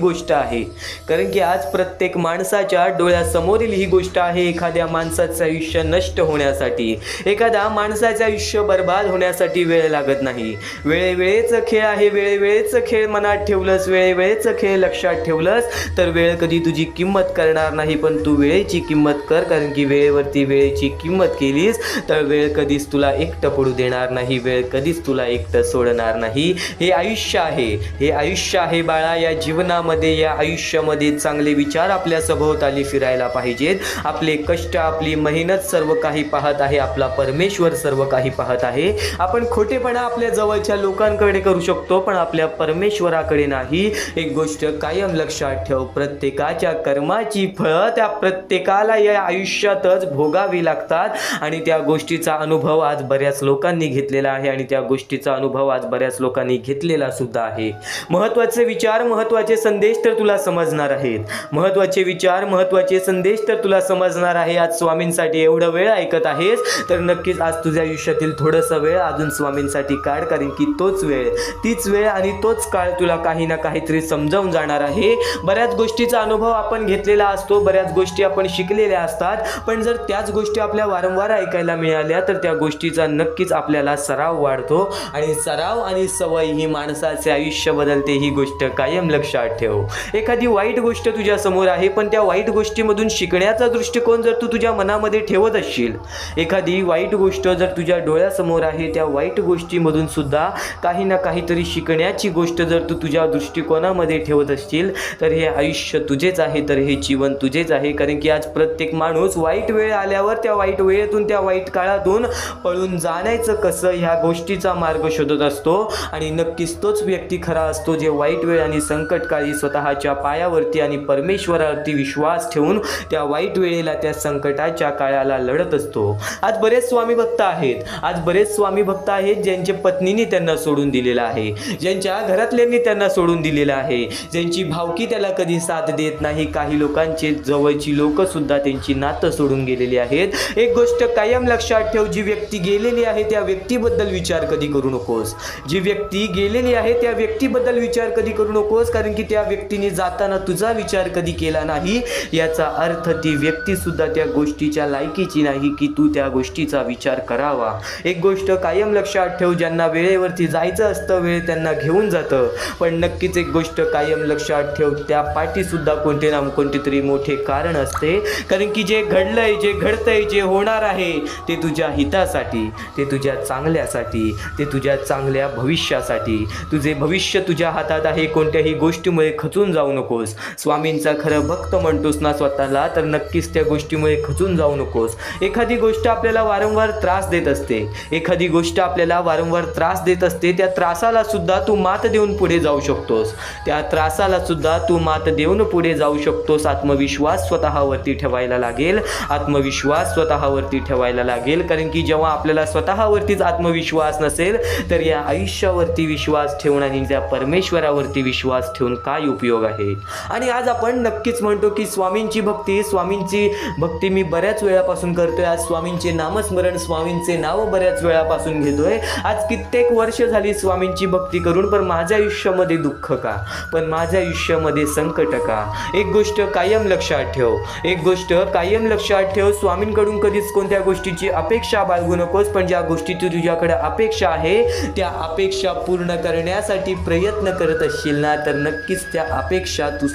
गोष्ट आहे. एखाद्या माणसाचं आयुष्य नष्ट होण्यासाठी, एखाद्या माणसाचं आयुष्य बर्बाद होण्यासाठी वेळ लागत नाही. वेळेवेळेचा खेळ आहे. वेळेवेळेचा खेळ मनात ठेवलंस, वेळेवेळेचा खेळ लक्षात ठेवलंस तर वेळ कधी तुझी किंमत करणार नाही, पण तू वेळेची किंमत कर, कारण की वेळेवरती वेळेची किंमत केलीस तर वेळ कधीच तुला एकटं पडू देणार नाही, वेळ कधीच तुला एकटं सोडणार नाही. हे आयुष्य आहे, हे आयुष्य आहे बाळा. या जीवनामध्ये, या आयुष्यामध्ये चांगले विचार आपल्या सभोवताली फिरायला पाहिजेत. आपले कष्ट, आपली मेहनत सर्व काही पाहत आहे, आपला परमेश्वर सर्व काही पाहत आहे. आपण खोटेपणा आपल्या जवळच्या लोकांकडे करू शकतो, पण आपल्या परमेश्वराकडे नाही. एक गोष्ट कायम लक्षात ठेव, प्रत्येकाच्या कर्माची फळं त्या प्रत्येकाला या आयुष्यातच भोगावी लागतात. आणि त्या गोष्टीचा अनुभव आज बऱ्याच लोकांनी घेतलेला आहे, आणि त्या गोष्टीचा अनुभव आज बऱ्याच लोकांनी घेतलेला सुद्धा आहे. महत्त्वाचे विचार, महत्त्वाचे संदेश तर तुला समजणार आहेत. महत्त्वाचे विचार, महत्त्वाचे संदेश तर तुला समजणार आहे. आज स्वामींसाठी एवढा वेळ ऐकत आहेस तर नक्कीच आज तुझ्या आयुष्यातील थोडंसं वेळ अजून स्वामींसाठी काढ, कारण की तोच वेळ, तीच वेळ आणि तोच काळ तुला काही ना काहीतरी समजावून जाणार आहे. बऱ्याच गोष्टीचा अनुभव आपण घेतलेला असतो, बऱ्याच गोष्टी आपण शिकलेल्या असतात, पण जर त्याच गोष्टी आपल्या वारंवार ऐकायला मिळाल्या तर त्या गोष्टीचा नक्कीच आपल्याला सराव वाढतो, आणि सराव आणि सवय ही माणसाचे आयुष्य बदलते. ही गोष्ट कायम लक्षात ठेव. एखादी वाईट गोष्ट तुझ्या समोर आहे, पण त्या वाईट गोष्टीमधून शिकण्याचा दृष्टिकोन जर तू तुझ्या मनामध्ये ठेवत असशील, एखादी वाईट गोष्ट जर तुझ्या डोळ्यासमोर आहे, त्या वाईट गोष्टीमधून सुद्धा काही ना काहीतरी शिकण्याची गोष्ट जर तू तुझ्या दृष्टिकोनामध्ये ठेवत असशील तर हे आयुष्य तुझेच आहे, तर हे जीवन तुझेच आहे. कारण की आज प्रत्येक माणूस वाईट वेळ आल्यावर त्या वाईट वेळेतून, त्या वाईट काळातून पळून जाण्याचं कसं ह्या गोष्टीचा मार्ग शोधत असतो. आणि नक्कीच तोच व्यक्ती खरा असतो जे वाईट वेळ आणि संकटकाळी स्वतःच्या पायावरती आणि परमेश्वरावरती विश्वास ठेवून त्या वाईट वेळेला, त्या संकटाच्या काळाला लढत असतो. आज बरेच स्वामी भक्त आहेत, आज बरेच स्वामी भक्त आहेत ज्यांच्या पत्नीने त्यांना सोडून दिलेलं आहे, ज्यांच्या घरातल्यांनी त्यांना सोडून दिलेलं आहे, ज्यांची भावकी त्याला कधी साथ देत नाही. काही लोकांचे जवळची लोक सुद्धा त्यांची नातं सोडून गेलेली आहेत. एक गोष्ट कायम लक्षात ठेव, जी व्यक्ती गेलेली आहे त्या व्यक्तीबद्दल विचार कधी करू नकोस. जी व्यक्ती गेलेली आहे त्या व्यक्तीबद्दल विचार कधी करू नकोस, कारण की त्या व्यक्तीने जाताना तुझा विचार कधी केला नाही, याचा अर्थ ती व्यक्ती सुद्धा त्या गोष्टीच्या लायकीची नाही की तू त्या गोष्टीचा विचार करावा. एक गोष्ट कायम लक्षात ठेव, ज्यांना वेळेवरती जायचं असतं वेळ त्यांना घेऊन जातं, पण नक्कीच एक गोष्ट कायम लक्षात ठेव, त्या पाठी सुद्धा कोणते ना कोणते तरी मोठे कारण असते. कारण की जे घडलंय, जे घडतंय, जे होणार आहे ते तुझ्या हितासाठी, ते तुझ्या चांगल्यासाठी, ते तुझ्या चांगल्या भविष्यासाठी. तुझे भविष्य तुझ्या हातात आहे. कोणत्याही गोष्टीमुळे खचून जाऊ नकोस. स्वामींचा खरं भक्त म्हणतोस ना स्वतःला, तर नक्कीच त्या गोष्टीमुळे खचून जाऊ नकोस. एखादी गोष्ट आपल्याला वारंवार त्रास देत असते, एखादी गोष्ट आपल्याला वारंवार त्रास देत असते, त्या त्रासाला सुद्धा तू मात देऊन पुढे जाऊ शकतोस. त्या त्रासाला सुद्धा तू मात देऊन पुढे जाऊ शकतोस. आत्मविश्वास स्वतःवरती ठेवायला लागेल, आत्मविश्वास स्वतःवरती ठेवायला लागेल. कारण की जेव्हा आपल्याला स्वतःवरतीच आत्मविश्वास नसेल तर या आयुष्यावरती विश्वास ठेवून आणि त्या परमेश्वरावरती विश्वास ठेवून काय उपयोग आहे. आणि आज आपण नक्कीच म्हणतो की स्वामींची भक्ती मी बऱ्याच वेळापासून करतोय. आज स्वामींचे नामस्मरण, स्वामींचे नाव बऱ्याच वेळापासून घेतोय. आज कित्येक वर्ष झाली स्वामींची भक्ती करून, पण माझ्या आयुष्यामध्ये दुःख का, पण माझ्या आयुष्यामध्ये संकट का. एक गोष्ट कायम लक्षात ठेव, एक गोष्ट कायम लक्षात ठेव, स्वामींकडून कधीच कोणत्या गोष्टीची अपेक्षा बाळगू नकोस, पण ज्या गोष्टीची तुझ्याकडे अपेक्षा आहे त्या अपेक्षा पूर्ण करण्यासाठी प्रयत्न करत असशील ना, तर नक्कीच त्या अपेक्षा तू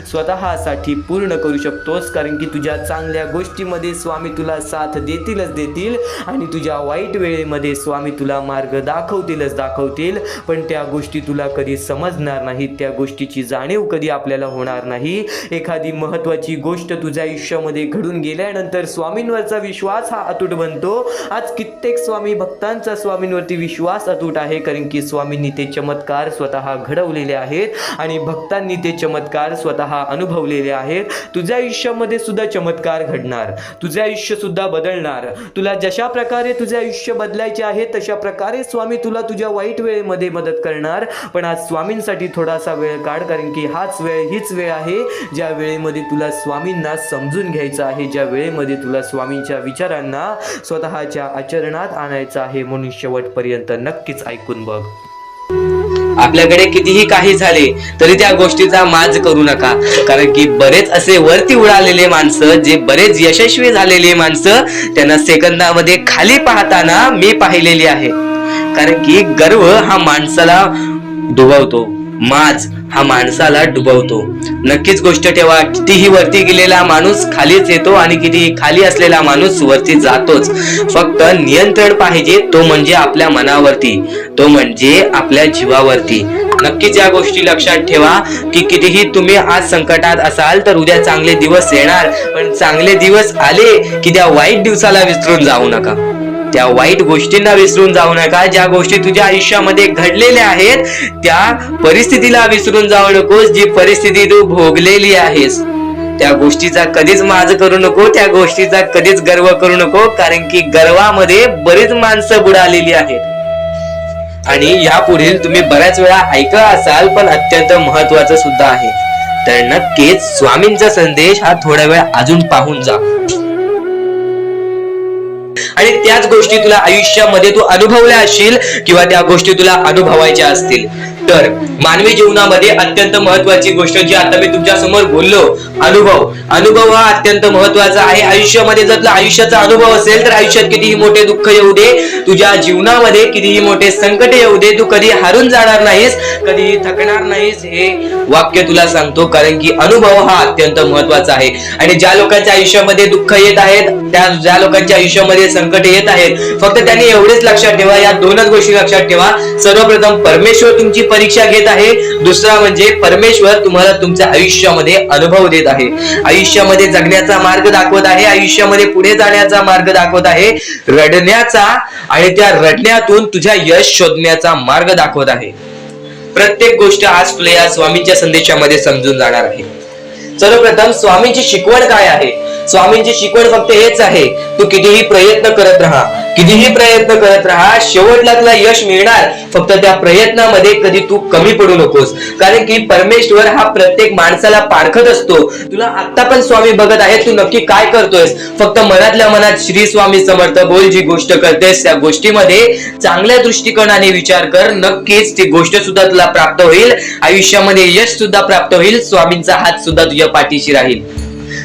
स्वतःसाठी पूर्ण करू शकतोस. कारण की तुझ्या चांगल्या गोष्टीमध्ये स्वामी तुला साथ देतील आणि तुझ्या वाईट वेळेमध्ये स्वामी तुला मार्ग दाखवतील, पण त्या गोष्टी तुला कधी समजणार नाहीत, त्या गोष्टीची जाणीव कधी आपल्याला होणार नाही. एखादी महत्त्वाची गोष्ट तुझ्या आयुष्यामध्ये घडून गेल्यानंतर स्वामींवरचा विश्वास हा अतूट बनतो. आज कित्येक स्वामी भक्तांचा स्वामींवरती विश्वास अतूट आहे, कारण की स्वामींनी ते चमत्कार स्वतः घडवलेले आहेत आणि भक्तांनी ते चमत्कार स्वतः अनुभवलेले आहेत. तुझ्या आयुष्यामध्ये सुद्धा चमत्कार घडणार, तुझे आयुष्य सुद्धा बदलणार. तुला जशा प्रकारे तुझे आयुष्य बदलायचे आहे तशा प्रकारे स्वामी तुला तुझ्या वाईट वेळेमध्ये मदत करणार. पण आज स्वामींसाठी थोडासा वेळ काढ, कारण की हीच वेळ आहे ज्या वेळेमध्ये तुला स्वामींना समजून घ्यायचं आहे, ज्या वेळेमध्ये तुला स्वामींच्या विचारांना स्वतःच्या आचरणात आणायचं आहे. म्हणून शेवटपर्यंत नक्कीच ऐकून बघ. आपल्याकडे कितीही काही झाले तरी त्या गोष्टीचा माज करू नका, कारण की बरेच असे वरती उडालेले माणसं, जे बरेच यशस्वी झालेले माणसं, त्यांना सेकंदामध्ये खाली पाहताना मी पाहिलेली आहे. कारण की गर्व हा माणसाला डुबवतो, माज हा माणसाला डुबवतो. नक्कीच गोष्ट ठेवा, कितीही वरती गेलेला माणूस खालीच येतो आणि कितीही खाली असलेला माणूस वरती जातोच. फक्त नियंत्रण पाहिजे, तो म्हणजे आपल्या मनावरती, तो म्हणजे आपल्या जीवावरती. नक्कीच या गोष्टी लक्षात ठेवा की कितीही तुम्ही आज संकटात असाल तर उद्या चांगले दिवस येणार. पण चांगले दिवस आले की त्या वाईट दिवसाला विसरून जाऊ नका, त्या वाईट गोष्टींना विसरून जाऊ नका. ज्या गोष्टी तुझ्या आयुष्यामध्ये घडलेल्या आहेत त्या परिस्थितीला विसरून जाऊ नकोस. जी परिस्थिती तू भोगलेली आहेस त्या गोष्टीचा कधीच माज करू नको, त्या गोष्टीचा कधीच गर्व करू नको, कारण की गर्वामध्ये बरीच माणसं बुडालेली आहेत. आणि यापुढील तुम्ही बऱ्याच वेळा ऐकलं असाल, पण अत्यंत महत्वाचं सुद्धा आहे. तर नक्कीच स्वामींचा संदेश हा थोडा वेळ अजून पाहून जा. आणि त्याच गोष्टी तुला आयुष्यामध्ये तू अनुभवल्या असशील किंवा त्या गोष्टी तुला अनुभवायच्या असतील. तर मानवी जीवनामध्ये अत्यंत महत्वाची गोष्ट जी आता मी तुमच्या समोर बोललो, अनुभव हा अत्यंत महत्वाचा आहे आयुष्यामध्ये. जर तुला आयुष्याचा अनुभव असेल तर आयुष्यात कितीही मोठे दुःख येऊ दे, तुझ्या जीवनामध्ये कितीही मोठे संकट येऊ दे, तू कधी हारून जाणार नाहीस, कधीही थकणार नाहीस, हे वाक्य तुला सांगतो. कारण की अनुभव हा अत्यंत महत्वाचा आहे. आणि ज्या लोकांच्या आयुष्यामध्ये दुःख येत आहेत, ज्या लोकांच्या आयुष्यामध्ये संकट येत आहेत, फक्त त्यांनी एवढेच लक्षात ठेवा, या दोनच गोष्टी लक्षात ठेवा. सर्वप्रथम परमेश्वर तुमची परीक्षा घेत आहे, दुसरा म्हणजे परमेश्वर तुम्हाला तुमच्या आयुष्यामध्ये अनुभव देत आहे, आयुष्यामध्ये जगण्याचा मार्ग दाखवत आहे, आयुष्यामध्ये पुढे जाण्याचा मार्ग दाखवत आहे, रडण्याचा आणि त्या रडण्यातून तुझ्या यश शोधण्याचा मार्ग दाखवत आहे. प्रत्येक गोष्ट आज तुला या स्वामींच्या संदेशामध्ये समजून जाणार आहे. सर्वप्रथम स्वामींची शिकवण काय आहे? स्वामींची शिकवण फक्त हेच आहे, तू कितीही प्रयत्न करत राहा, कितीही प्रयत्न करत राहा, शेवटला तुला यश मिळणार. फक्त त्या प्रयत्नामध्ये कधी तू कमी पडू नकोस, कारण की परमेश्वर हा प्रत्येक माणसाला पारखत असतो. तुला आता पण स्वामी बघत आहेत, तू नक्की काय करतोयस. फक्त मनातल्या मनात श्री स्वामी समर्थ बोल, जी गोष्ट करतेस त्या गोष्टीमध्ये चांगल्या दृष्टिकोनाने विचार कर, नक्कीच ती गोष्ट सुद्धा तुला प्राप्त होईल, आयुष्यामध्ये यश सुद्धा प्राप्त होईल, स्वामींचा हात सुद्धा तुझ्या पाठीशी राहील.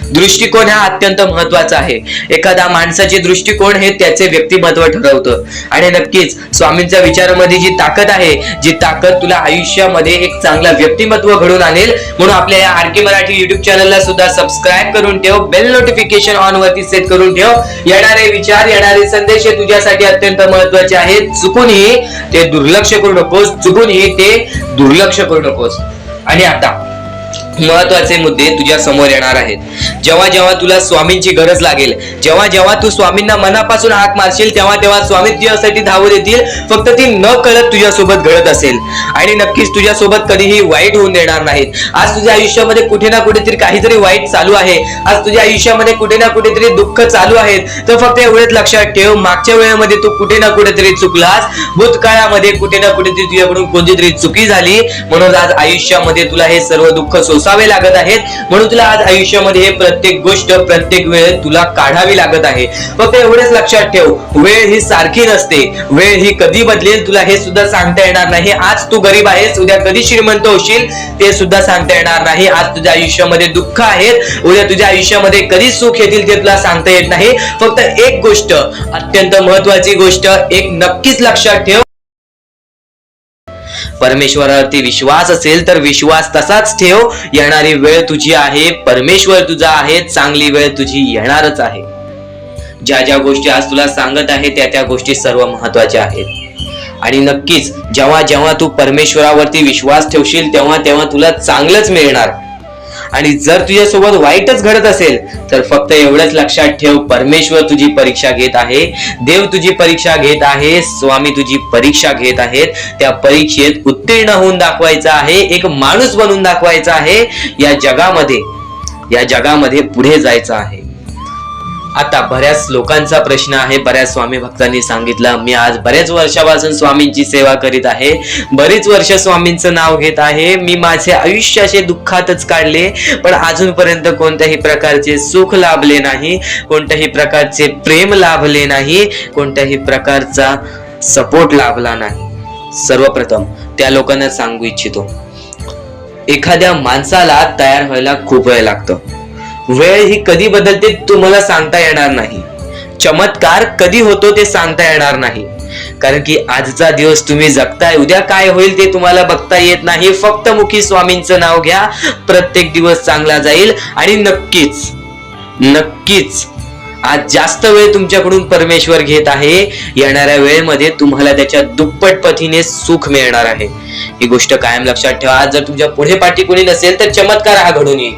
दृष्टिकोन हा अत्यंत महत्वाचा आहे. एखादा माणसाचे दृष्टिकोन हे त्याचे व्यक्तिमत्व ठरवतं. आणि नक्कीच स्वामींच्या विचारामध्ये जी ताकद आहे, जी ताकद तुला आयुष्यामध्ये एक चांगला व्यक्तिमत्व घडून आणेल. म्हणून आपल्या या आर के मराठी युट्यूब चॅनलला सुद्धा सबस्क्राईब करून ठेव, बेल नोटिफिकेशन ऑन वरती सेट करून ठेव. येणारे विचार, येणारे संदेश हे तुझ्यासाठी अत्यंत महत्वाचे आहेत. चुकूनही ते दुर्लक्ष करू नकोस, चुकूनही ते दुर्लक्ष करू नकोस. आणि आता महत्वाचे मुद्दे तुझ्या समोर येणार आहेत. जेव्हा जेव्हा तुला स्वामींची गरज लागेल, जेव्हा जेव्हा तू स्वामींना मनापासून हाक मारशील, तेव्हा तेव्हा स्वामी तुझ्यासाठी धावून येतील. फक्त ती न कळत तुझ्यासोबत घडत असेल आणि नक्कीच तुझ्यासोबत कधीही वाईट होऊन देणार नाहीत. आज तुझ्या आयुष्यामध्ये कुठे ना कुठेतरी काहीतरी वाईट चालू आहे, आज तुझ्या आयुष्यामध्ये कुठे ना कुठेतरी दुःख चालू आहेत, तर फक्त एवढेच लक्षात ठेव, मागच्या वेळेमध्ये तू कुठे ना कुठेतरी चुकलास, भूतकाळामध्ये कुठे ना कुठेतरी तुझ्याकडून कोणतीतरी चुकी झाली, म्हणून आज आयुष्यामध्ये तुला हे सर्व दुःख सोसावे लागत आहेत. म्हणून तुला आज आयुष्यामध्ये हे प्रत्येक गोष्ट, प्रत्येक वेळ तुला काढावी लागत आहे. फक्त एवढेच लक्षात ठेव, वेळ ही सारखी नसते, वेळ ही कधी बदलेल तुला हे सुद्धा सांगता येणार नाही. आज तू गरीब आहेस, उद्या कधी श्रीमंत होशील ते सुद्धा सांगता येणार नाही. आज तुझ्या आयुष्यामध्ये दुःख आहेत, उद्या तुझ्या आयुष्यामध्ये कधी सुख येतील ते तुला सांगता येत नाही. फक्त एक गोष्ट, अत्यंत महत्वाची गोष्ट एक नक्कीच लक्षात ठेव, परमेश्वरावरती विश्वास असेल तर विश्वास तसाच ठेव. येणारी वेळ तुझी आहे, परमेश्वर तुझा आहे, चांगली वेळ तुझी येणारच आहे. ज्या ज्या गोष्टी आज तुला सांगत आहे त्या गोष्टी सर्व महत्वाच्या आहेत. आणि नक्कीच जेव्हा जेव्हा तू परमेश्वरावरती विश्वास ठेवशील तेव्हा तेव्हा तुला चांगलंच मिळणार. आणि जर तुझ्यासोबत वाईटच घडत असेल तर फक्त एवढंच लक्षात ठेव, परमेश्वर तुझी परीक्षा घेत आहे, देव तुझी परीक्षा घेत आहे, स्वामी तुझी परीक्षा घेत आहेत. त्या परीक्षेत उत्तीर्ण होऊन दाखवायचं आहे, एक माणूस बनून दाखवायचा आहे, या जगामध्ये पुढे जायचं आहे. आता बऱ्याच लोकांचा प्रश्न आहे, बऱ्याच स्वामी भक्तांनी सांगितलं, मी आज बऱ्याच वर्षापासून स्वामींची सेवा करीत आहे, बरीच वर्ष स्वामींचं नाव घेत आहे, मी माझे आयुष्य असे दुःखातच काढले, पण अजूनपर्यंत कोणत्याही प्रकारचे सुख लाभले नाही, कोणत्याही प्रकारचे प्रेम लाभले नाही, कोणत्याही प्रकारचा सपोर्ट लाभला नाही. सर्वप्रथम त्या लोकांना सांगू इच्छितो, एखाद्या माणसाला तयार व्हायला खूप वेळ लागतो. वेळ ही कधी बदलते तुम्हाला सांगता येणार नाही, चमत्कार कधी होतो ते सांगता येणार नाही. कारण की आजचा दिवस तुम्ही जगताय, उद्या काय होईल ते तुम्हाला बघता येत नाही. फक्त मुखी स्वामींचं नाव घ्या, प्रत्येक दिवस चांगला जाईल. आणि नक्कीच नक्कीच आज जास्त वेळ तुमच्याकडून परमेश्वर घेत आहे. येणाऱ्या वेळेमध्ये तुम्हाला त्याच्या दुप्पट पटीने सुख मिळणार आहे. ही गोष्ट कायम लक्षात ठेवा. आज जर तुमच्या पुढे पाठी कोणी नसेल तर चमत्कार हा घडून येईल,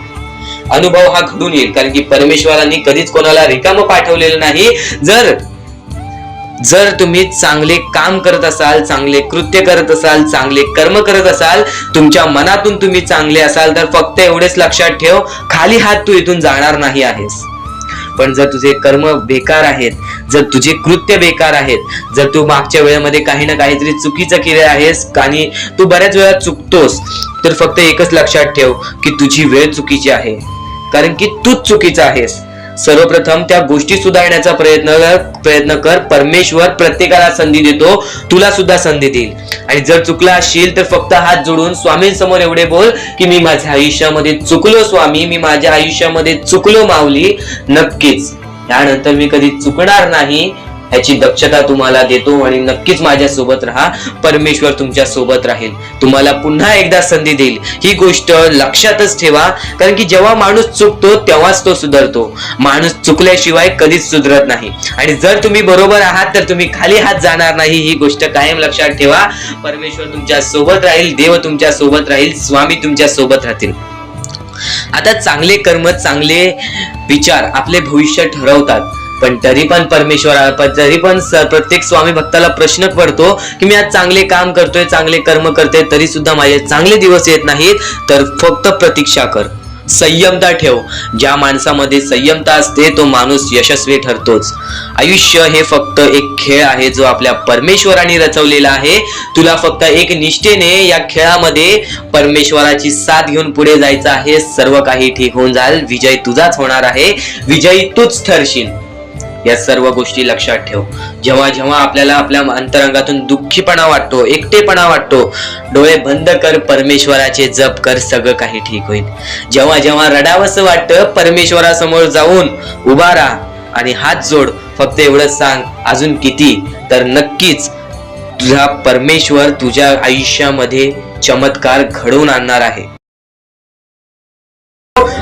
अनुभव हा घडून येईल. कारण की परमेश्वरांनी कधीच कोणाला रिकामं पाठवलेलं नाही. जर तुम्ही चांगले काम करत असाल, चांगले कृत्य करत असाल, चांगले कर्म करत असाल, तुमच्या मनातून तुम्ही चांगले असाल, तर फक्त एवढेच लक्षात ठेव, खाली हात तू इथून जाणार नाही आहेस. पण जर तुझे कर्म बेकार आहेत, जर तुझे कृत्य बेकार आहेत, जर तू मागच्या वेळेमध्ये काही ना काहीतरी चुकीचं केले आहेस आणि तू बऱ्याच वेळा चुकतोस, तर फक्त एकच लक्षात ठेव की तुझी वेळ चुकीची आहे. कारण की तूच चुकीचा आहेस. सर्वप्रथम त्या गोष्टी सुधारण्याचा प्रयत्न कर. परमेश्वर प्रत्येकाला संधी देतो, तुला सुद्धा संधी देईल. आणि जर चुकला असशील तर फक्त हात जोडून स्वामींसमोर एवढे बोल की मी माझ्या आयुष्यामध्ये चुकलो स्वामी, मी माझ्या आयुष्यामध्ये चुकलो माऊली. नक्कीच यानंतर मी कधी चुकणार नाही याची दक्षता तुम्हाला देतो. आणि नक्कीच माझ्या सोबत राहा, परमेश्वर तुमच्या सोबत राहील, तुम्हाला पुन्हा एकदा संधी देईल. ही गोष्ट लक्षातच ठेवा. कारण की जेव्हा माणूस चुकतो तेव्हाच तो सुधारतो. माणूस चुकल्याशिवाय कधीच सुधरत नाही. आणि जर तुम्ही बरोबर आहात तर तुम्ही खाली हात जाणार नाही. ही गोष्ट कायम लक्षात ठेवा. परमेश्वर तुमच्या सोबत राहील, देव तुमच्या सोबत राहील, स्वामी तुमच्या सोबत राहतील. आता चांगले कर्म, चांगले विचार आपले भविष्य ठरवतात. पण तरी पण प्रत्येक स्वामी भक्ताला प्रश्न पडतो की मी आज चांगले काम करतोय, चांगले कर्म करतोय, तरी सुद्धा माझे चांगले दिवस येत नाहीत. तर फक्त प्रतीक्षा कर, संयमता ठेव. ज्या माणसामध्ये संयमता असते तो माणूस यशस्वी ठरतोच. आयुष्य हे फक्त एक खेळ आहे जो आपल्या परमेश्वराने रचवलेला आहे. तुला फक्त एक निष्ठेने या खेळामध्ये परमेश्वराची साथ घेऊन पुढे जायचं आहे. सर्व काही ठीक होऊन जाईल. विजय तुझाच होणार आहे, विजयी तूच ठरशील. या सर्व गोष्टी लक्षात ठेव. जेव्हा जेव्हा आपल्याला आपल्या अंतरंगातून दुःखीपणा वाटतो, एकटेपणा वाटतो, डोळे बंद कर, परमेश्वराचे जप कर, सगळं काही ठीक होईल. जेव्हा जेव्हा रडावंसं वाटतं, परमेश्वरासमोर जाऊन उभा राहा आणि हात जोड. फक्त एवढंच सांग, अजून किती? तर नक्कीच तुझा परमेश्वर तुझ्या आयुष्यामध्ये चमत्कार घडवून आणणार आहे.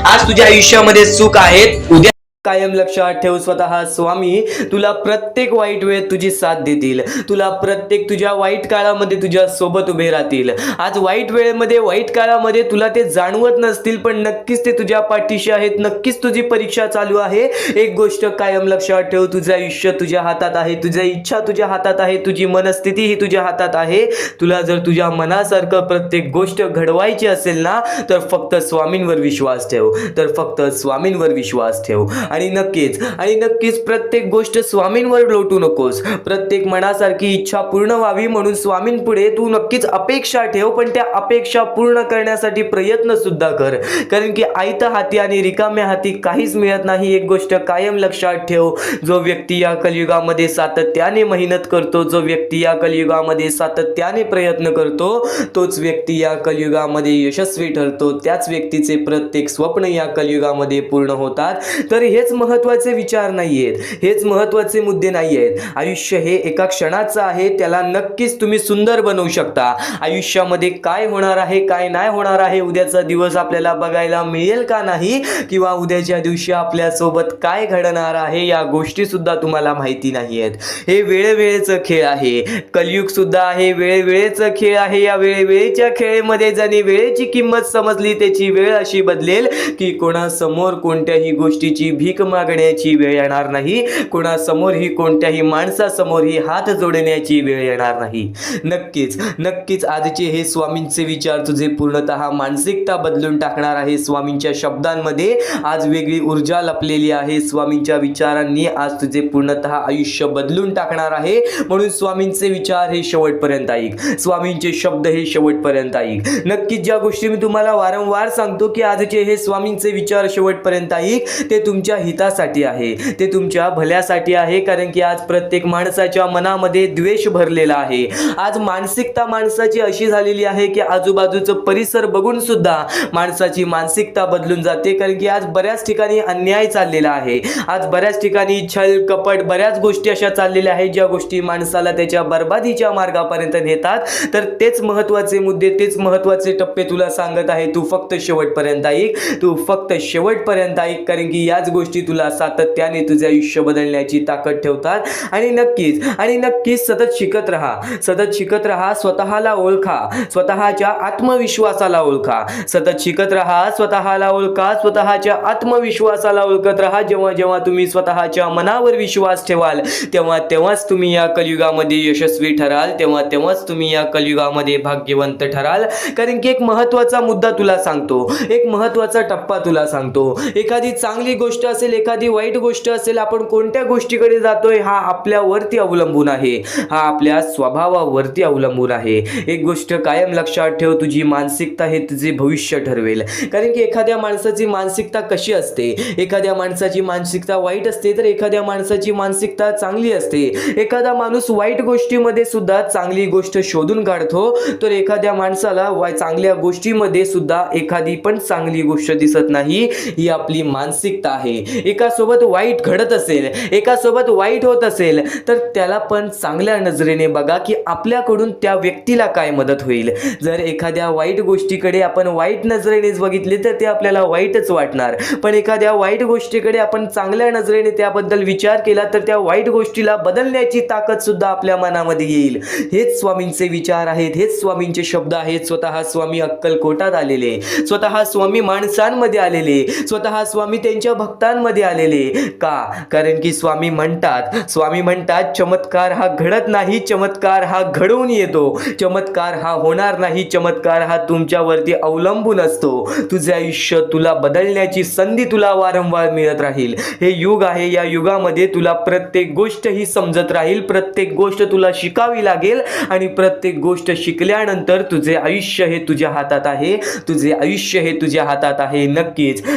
आज तुझ्या आयुष्यामध्ये सुख आहेत, उद्या कायम लक्षात ठेव, स्वतः स्वामी तुला प्रत्येक वाईट वेळेत तुझी साथ देतील. तुला प्रत्येक तुझ्या वाईट काळामध्ये तुझ्या सोबत उभे राहतील. आज वाईट वेळेमध्ये, वाईट काळामध्ये तुला ते जाणवत नसतील, पण नक्कीच ते तुझ्या पाठीशी आहेत. नक्कीच तुझी परीक्षा चालू आहे. एक गोष्ट कायम लक्षात ठेव, तुझं आयुष्य तुझ्या हातात आहे, तुझ्या इच्छा तुझ्या हातात आहे, तुझी मनस्थिती ही तुझ्या हातात आहे. तुला जर तुझ्या मनासारखं प्रत्येक गोष्ट घडवायची असेल ना, तर फक्त स्वामींवर विश्वास ठेव, तर फक्त स्वामींवर विश्वास ठेव. आणि नक्कीच प्रत्येक गोष्ट स्वामींवर लोटू नकोस. प्रत्येक मनासारखी इच्छा पूर्ण व्हावी म्हणून स्वामींपुढे तू नक्कीच अपेक्षा ठेव, पण त्या अपेक्षा पूर्ण करण्यासाठी प्रयत्न सुद्धा कर. कारण की आयत्या हाती आणि रिकाम्या हाती काहीच मिळत नाही. एक गोष्ट कायम लक्षात ठेव, जो व्यक्ती या कलियुगामध्ये सातत्याने मेहनत करतो, जो व्यक्ती या कलियुगामध्ये सातत्याने प्रयत्न करतो, तोच व्यक्ती या कलियुगामध्ये यशस्वी ठरतो. त्याच व्यक्तीचे प्रत्येक स्वप्न या कलियुगामध्ये पूर्ण होतात. तर हेच महत्त्वाचे विचार नाहीयेत, हेच महत्त्वाचे मुद्दे नाहीयेत. आयुष्य हे एका क्षणाचं आहे, त्याला नक्कीच तुम्ही सुंदर बनवू शकता. आयुष्यामध्ये काय होणार आहे, काय नाही होणार आहे, उद्याचा दिवस आपल्याला बघायला मिळेल का नाही, किंवा उद्याच्या दिवशी आपल्यासोबत काय घडणार आहे, या गोष्टी सुद्धा तुम्हाला माहिती नाहीयेत. हे वेळेवेळेचं खेळ आहे, कलियुग सुद्धा आहे, वेळेवेळेचं खेळ आहे. या वेळेवेळेच्या खेळामध्ये ज्याने वेळेची किंमत समजली, त्याची वेळ अशी बदलेल की कोणासमोर कोणत्याही गोष्टीची भीक मागण्याची वेळ येणार नाही, कोणासमोरही कोणत्याही माणसासमोरही हात जोडण्याची वेळ येणार नाही. नक्कीच आजचे हे स्वामींचे विचार तुझे पूर्णतः मानसिकता बदलून टाकणार आहे. स्वामींच्या शब्दांमध्ये आज वेगळी ऊर्जा लपलेली आहे. स्वामींच्या विचारांनी आज तुझे पूर्णतः आयुष्य बदलून टाकणार आहे. म्हणून स्वामींचे विचार हे शेवटपर्यंत ऐक, स्वामींचे शब्द हे शेवटपर्यंत ऐक. नक्कीच ज्या गोष्टी मी तुम्हाला वारंवार सांगतो की आजचे हे स्वामींचे विचार शेवटपर्यंत ऐक, ते तुमच्या हितासाठी आहे, ते तुमच्या भल्यासाठी आहे. कारण की आज प्रत्येक माणसाच्या मनामध्ये द्वेष भरलेला आहे. आज मानसिकता माणसाची अशी झालेली आहे की आजूबाजूचं परिसर बघून सुद्धा माणसाची मानसिकता बदलून जाते. कारण की आज बऱ्याच ठिकाणी अन्याय चाललेला आहे. आज बऱ्याच ठिकाणी छल कपट बऱ्याच गोष्टी अशा चाललेल्या आहेत ज्या गोष्टी माणसाला त्याच्या बर्बादीच्या मार्गापर्यंत नेतात. तर तेच महत्त्वाचे मुद्दे, तेच महत्त्वाचे टप्पे तुला सांगत आहे. तू फक्त शेवटपर्यंत ऐक, तू फक्त शेवटपर्यंत ऐक. कारण की याच गोष्टी तुला सातत्याने तुझे आयुष्य बदलण्याची ताकद ठेवतात. आणि नक्कीच सतत शिकत राहा, सतत शिकत राहा. स्वतःला ओळखा, स्वतःच्या आत्मविश्वासाला ओळखा. सतत शिकत राहा, स्वतःला ओळखा, स्वतःच्या आत्मविश्वासाला ओळखत राहा. जेव्हा जेव्हा तुम्ही स्वतःच्या मनावर विश्वास ठेवाल तेव्हाच तुम्ही या कलियुगामध्ये यशस्वी ठराल, तेव्हाच तुम्ही या कलियुगामध्ये भाग्यवंत ठराल. कारण की एक महत्त्वाचा मुद्दा तुला सांगतो, एक महत्त्वाचा टप्पा तुला सांगतो. एखादी चांगली गोष्ट असेल, एखादी वाईट गोष्ट असेल, आपण कोणत्या गोष्टीकडे जातोय हा आपल्यावरती अवलंबून आहे, हा आपल्या स्वभावावरती अवलंबून आहे. एक गोष्ट कायम लक्षात ठेव, तुझी मानसिकता हे तुझे भविष्य ठरवेल. कारण की एखाद्या माणसाची मानसिकता कशी असते, एखाद्या माणसाची मानसिकता वाईट असते तर एखाद्या माणसाची मानसिकता चांगली असते. एखादा माणूस वाईट गोष्टीमध्ये सुद्धा चांगली गोष्ट शोधून काढतो, तर एखाद्या माणसाला चांगल्या गोष्टीमध्ये सुद्धा एखादी पण चांगली गोष्ट दिसत नाही. ही आपली मानसिकता आहे. एकासोबत वाईट घडत असेल, एकासोबत वाईट होत असेल तर त्याला पण चांगल्या नजरेने बघा की आपल्याकडून त्या व्यक्तीला काय मदत होईल. जर एखाद्या वाईट गोष्टीकडे आपण वाईट नजरेनेच बघितले तर ते आपल्याला वाईटच वाटणार. पण एखाद्या वाईट गोष्टीकडे आपण चांगल्या नजरेने त्याबद्दल विचार केला तर त्या वाईट गोष्टीला बदलण्याची ताकद सुद्धा आपल्या मनामध्ये येईल. हेच स्वामींचे विचार आहेत, हेच स्वामींचे शब्द आहेत. स्वतः स्वामी अक्कलकोटात आलेले, स्वतः स्वामी माणसांमध्ये आलेले, स्वतः स्वामी त्यांच्या भक्तांमध्ये आलेले. का? कारण की स्वामी म्हणतात चमत्कार हा घडत नाही, चमत्कार हा घडवून येतो. चमत्कार हा होणार नाही, चमत्कार हा तुमच्यावरती अवलंबून असतो. तुझे आयुष्य तुला बदलण्याची संधी तुला वारंवार मिळत राहील. हे युग आहे, या युगामध्ये तुला प्रत्येक गोष्ट ही समजत राहील, प्रत्येक गोष्ट तुला शिकावी लागेल. आणि प्रत्येक गोष्ट शिकल्यानंतर तुझे आयुष्य हे तुझ्या हातात आहे, तुझे आयुष्य हे तुझ्या हातात आहे.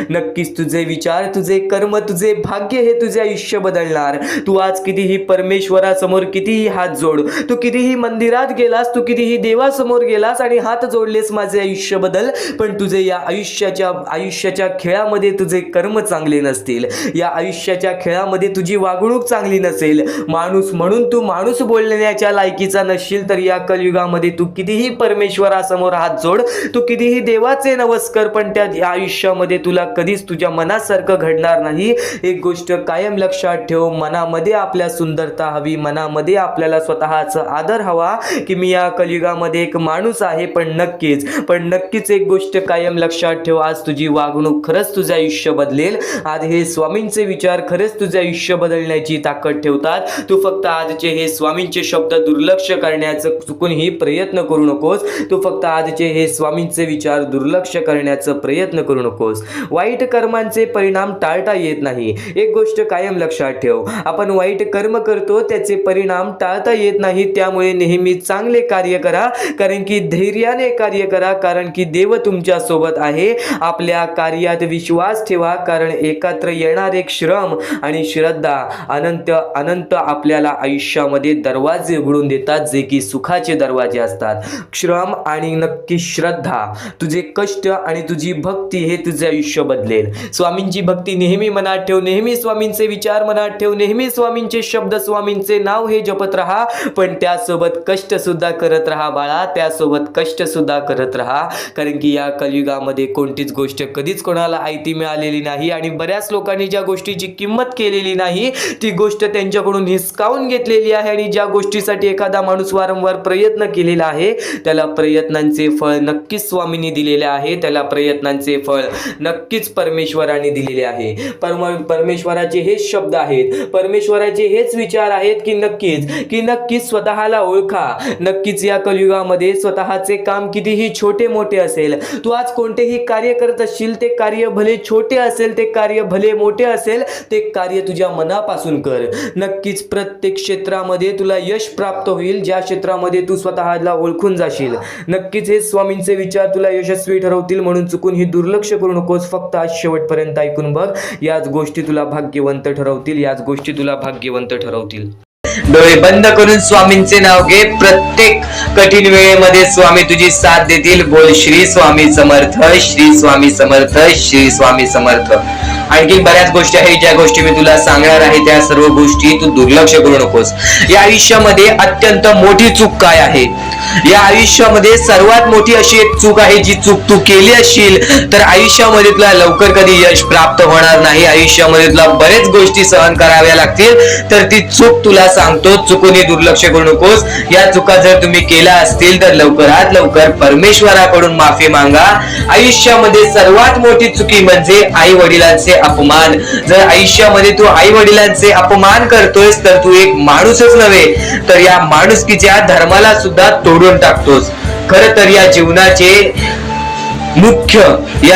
नक्कीच तुझे विचार, तुझे कर्म, तुझे भाग्य हे तुझे आयुष्य बदलणार. तू आज कितीही परमेश्वरासमोर कितीही हात जोड, तू कितीही मंदिरात गेलास, तू कितीही देवासमोर गेलास आणि हात जोडलेस माझे आयुष्य बदल, पण तुझे या आयुष्याच्या खेळामध्ये तुझे कर्म चांगले नसतील, या आयुष्याच्या खेळामध्ये तुझी वागणूक चांगली नसेल, माणूस म्हणून तू माणूस बोलण्याच्या लायकीचा नसशील, तर या कलियुगामध्ये तू कितीही परमेश्वरासमोर हात जोड, तू कितीही देवाचे नमस्कार, पण त्या आयुष्यामध्ये तुला कधीच तुझ्या मनासारखं घडणार नाही. एक गोष्ट कायम लक्षात ठेव, मनामध्ये आपल्या सुंदरता हवी, मनामध्ये आपल्याला स्वतःचा आदर हवा की मी या कलियुगामध्ये एक माणूस आहे. पण नक्कीच एक गोष्ट कायम लक्षात ठेव, आज तुझी वागणूक खरंच तुझे आयुष्य बदलेल. आज हे स्वामींचे विचार खरंच तुझे आयुष्य बदलण्याची ताकद ठेवतात. तू फक्त आजचे हे स्वामींचे शब्द दुर्लक्ष करण्याचं चुकूनही प्रयत्न करू नकोस. तू फक्त आजचे हे स्वामींचे विचार दुर्लक्ष करण्याचा प्रयत्न करू नकोस. वाईट कर्मांचे परिणाम टाळता येत नाही. एक गोष्ट कायम लक्षात ठेव, आपण वाईट कर्म करतो त्याचे परिणाम टाळता येत नाही. त्यामुळे नेहमी चांगले कार्य करा, कारण की धैर्याने कार्य करा, कारण की देव तुमच्या सोबत आहे. आपल्या कार्यात विश्वास ठेवा, कारण एकत्र येणार एक श्रम आणि श्रद्धा अनंत आपल्याला आयुष्यामध्ये दरवाजे उघडून देतात, जे की सुखाचे दरवाजे असतात. श्रम आणि नक्की श्रद्धा, तुझे कष्ट आणि तुझी भक्ती हे तुझे आयुष्य बदलेल. स्वामींची भक्ती नेहमी मनात ठेव, नेहमी स्वामींचे विचार मनात ठेव, नेहमी स्वामींचे शब्द, स्वामींचे नाव हे जपत राहा. पण त्यासोबत कष्ट सुद्धा करत राहा बाळा, त्यासोबत कष्ट सुद्धा करत राहा. कारण की या कलियुगामध्ये कोणतीच गोष्ट कधीच कोणाला आयती मिळालेली नाही. आणि बऱ्याच लोकांनी ज्या गोष्टीची किंमत केलेली नाही ती गोष्ट त्यांच्याकडून हिसकावून घेतलेली आहे. आणि ज्या गोष्टीसाठी एखादा माणूस वारंवार प्रयत्न केलेला आहे त्याला प्रयत्नांचे फळ नक्कीच स्वामींनी दिलेले आहे, त्याला प्रयत्नांचे फळ नक्कीच परमेश्वराने दिलेले आहे. परमेश्वराचे हेच शब्द आहेत, परमेश्वराचे हेच विचार आहेत की नक्कीच स्वतःला ओळखा. नक्कीच या कलियुगामध्ये स्वतःचे काम कितीही छोटे मोठे असेल, तू आज कोणतेही कार्य करत असशील, ते कार्य भले छोटे असेल, ते कार्य भले मोठे असेल, ते कार्य तुझ्या मनापासून कर. नक्कीच प्रत्येक क्षेत्रामध्ये तुला यश प्राप्त होईल, ज्या क्षेत्रामध्ये तू स्वतःला ओळखून जाशील. नक्कीच हे स्वामींचे विचार तुला यशस्वी ठरवतील, म्हणून चुकून ही दुर्लक्ष करू नकोस. फक्त आज शेवटपर्यंत ऐकून बघ. याच गोष्टी तुला भाग्यवंत ठरवतील, याच गोष्टी तुला भाग्यवंत ठरवतील. डोळे बंद करून स्वामींचे नाव घे. प्रत्येक कठीण वेळेमध्ये स्वामी तुझी साथ देतील. बोल श्री स्वामी समर्थ, श्री स्वामी समर्थ, श्री स्वामी समर्थ. आणखी बऱ्याच गोष्टी आहेत ज्या गोष्टी मी तुला सांगणार आहे. त्या सर्व गोष्टी तू दुर्लक्ष करू नकोस. या आयुष्यामध्ये अत्यंत मोठी चूक काय आहे? या आयुष्यामध्ये सर्वात मोठी अशी एक चूक आहे, जी चूक तू केली असशील तर आयुष्यामध्ये तुला लवकर कधी यश प्राप्त होणार नाही. आयुष्यामध्ये तुला बरेच गोष्टी सहन कराव्या लागतील. तर ती चूक तुला सांगतो, चुकूनही दुर्लक्ष करू नकोस. या चुका जर तुम्ही केल्या असतील तर लवकरात लवकर परमेश्वराकडून माफी मागा. आयुष्यामध्ये सर्वात मोठी चुकी म्हणजे आई वडिलांचे अपमान. जर आयुष्यामध्ये तू आई वडिलांचे अपमान करतोयस तर तू एक माणूसच नव्हे तर या माणुसकीच्या धर्माला सुद्धा तोडून टाकतोस. खर तर या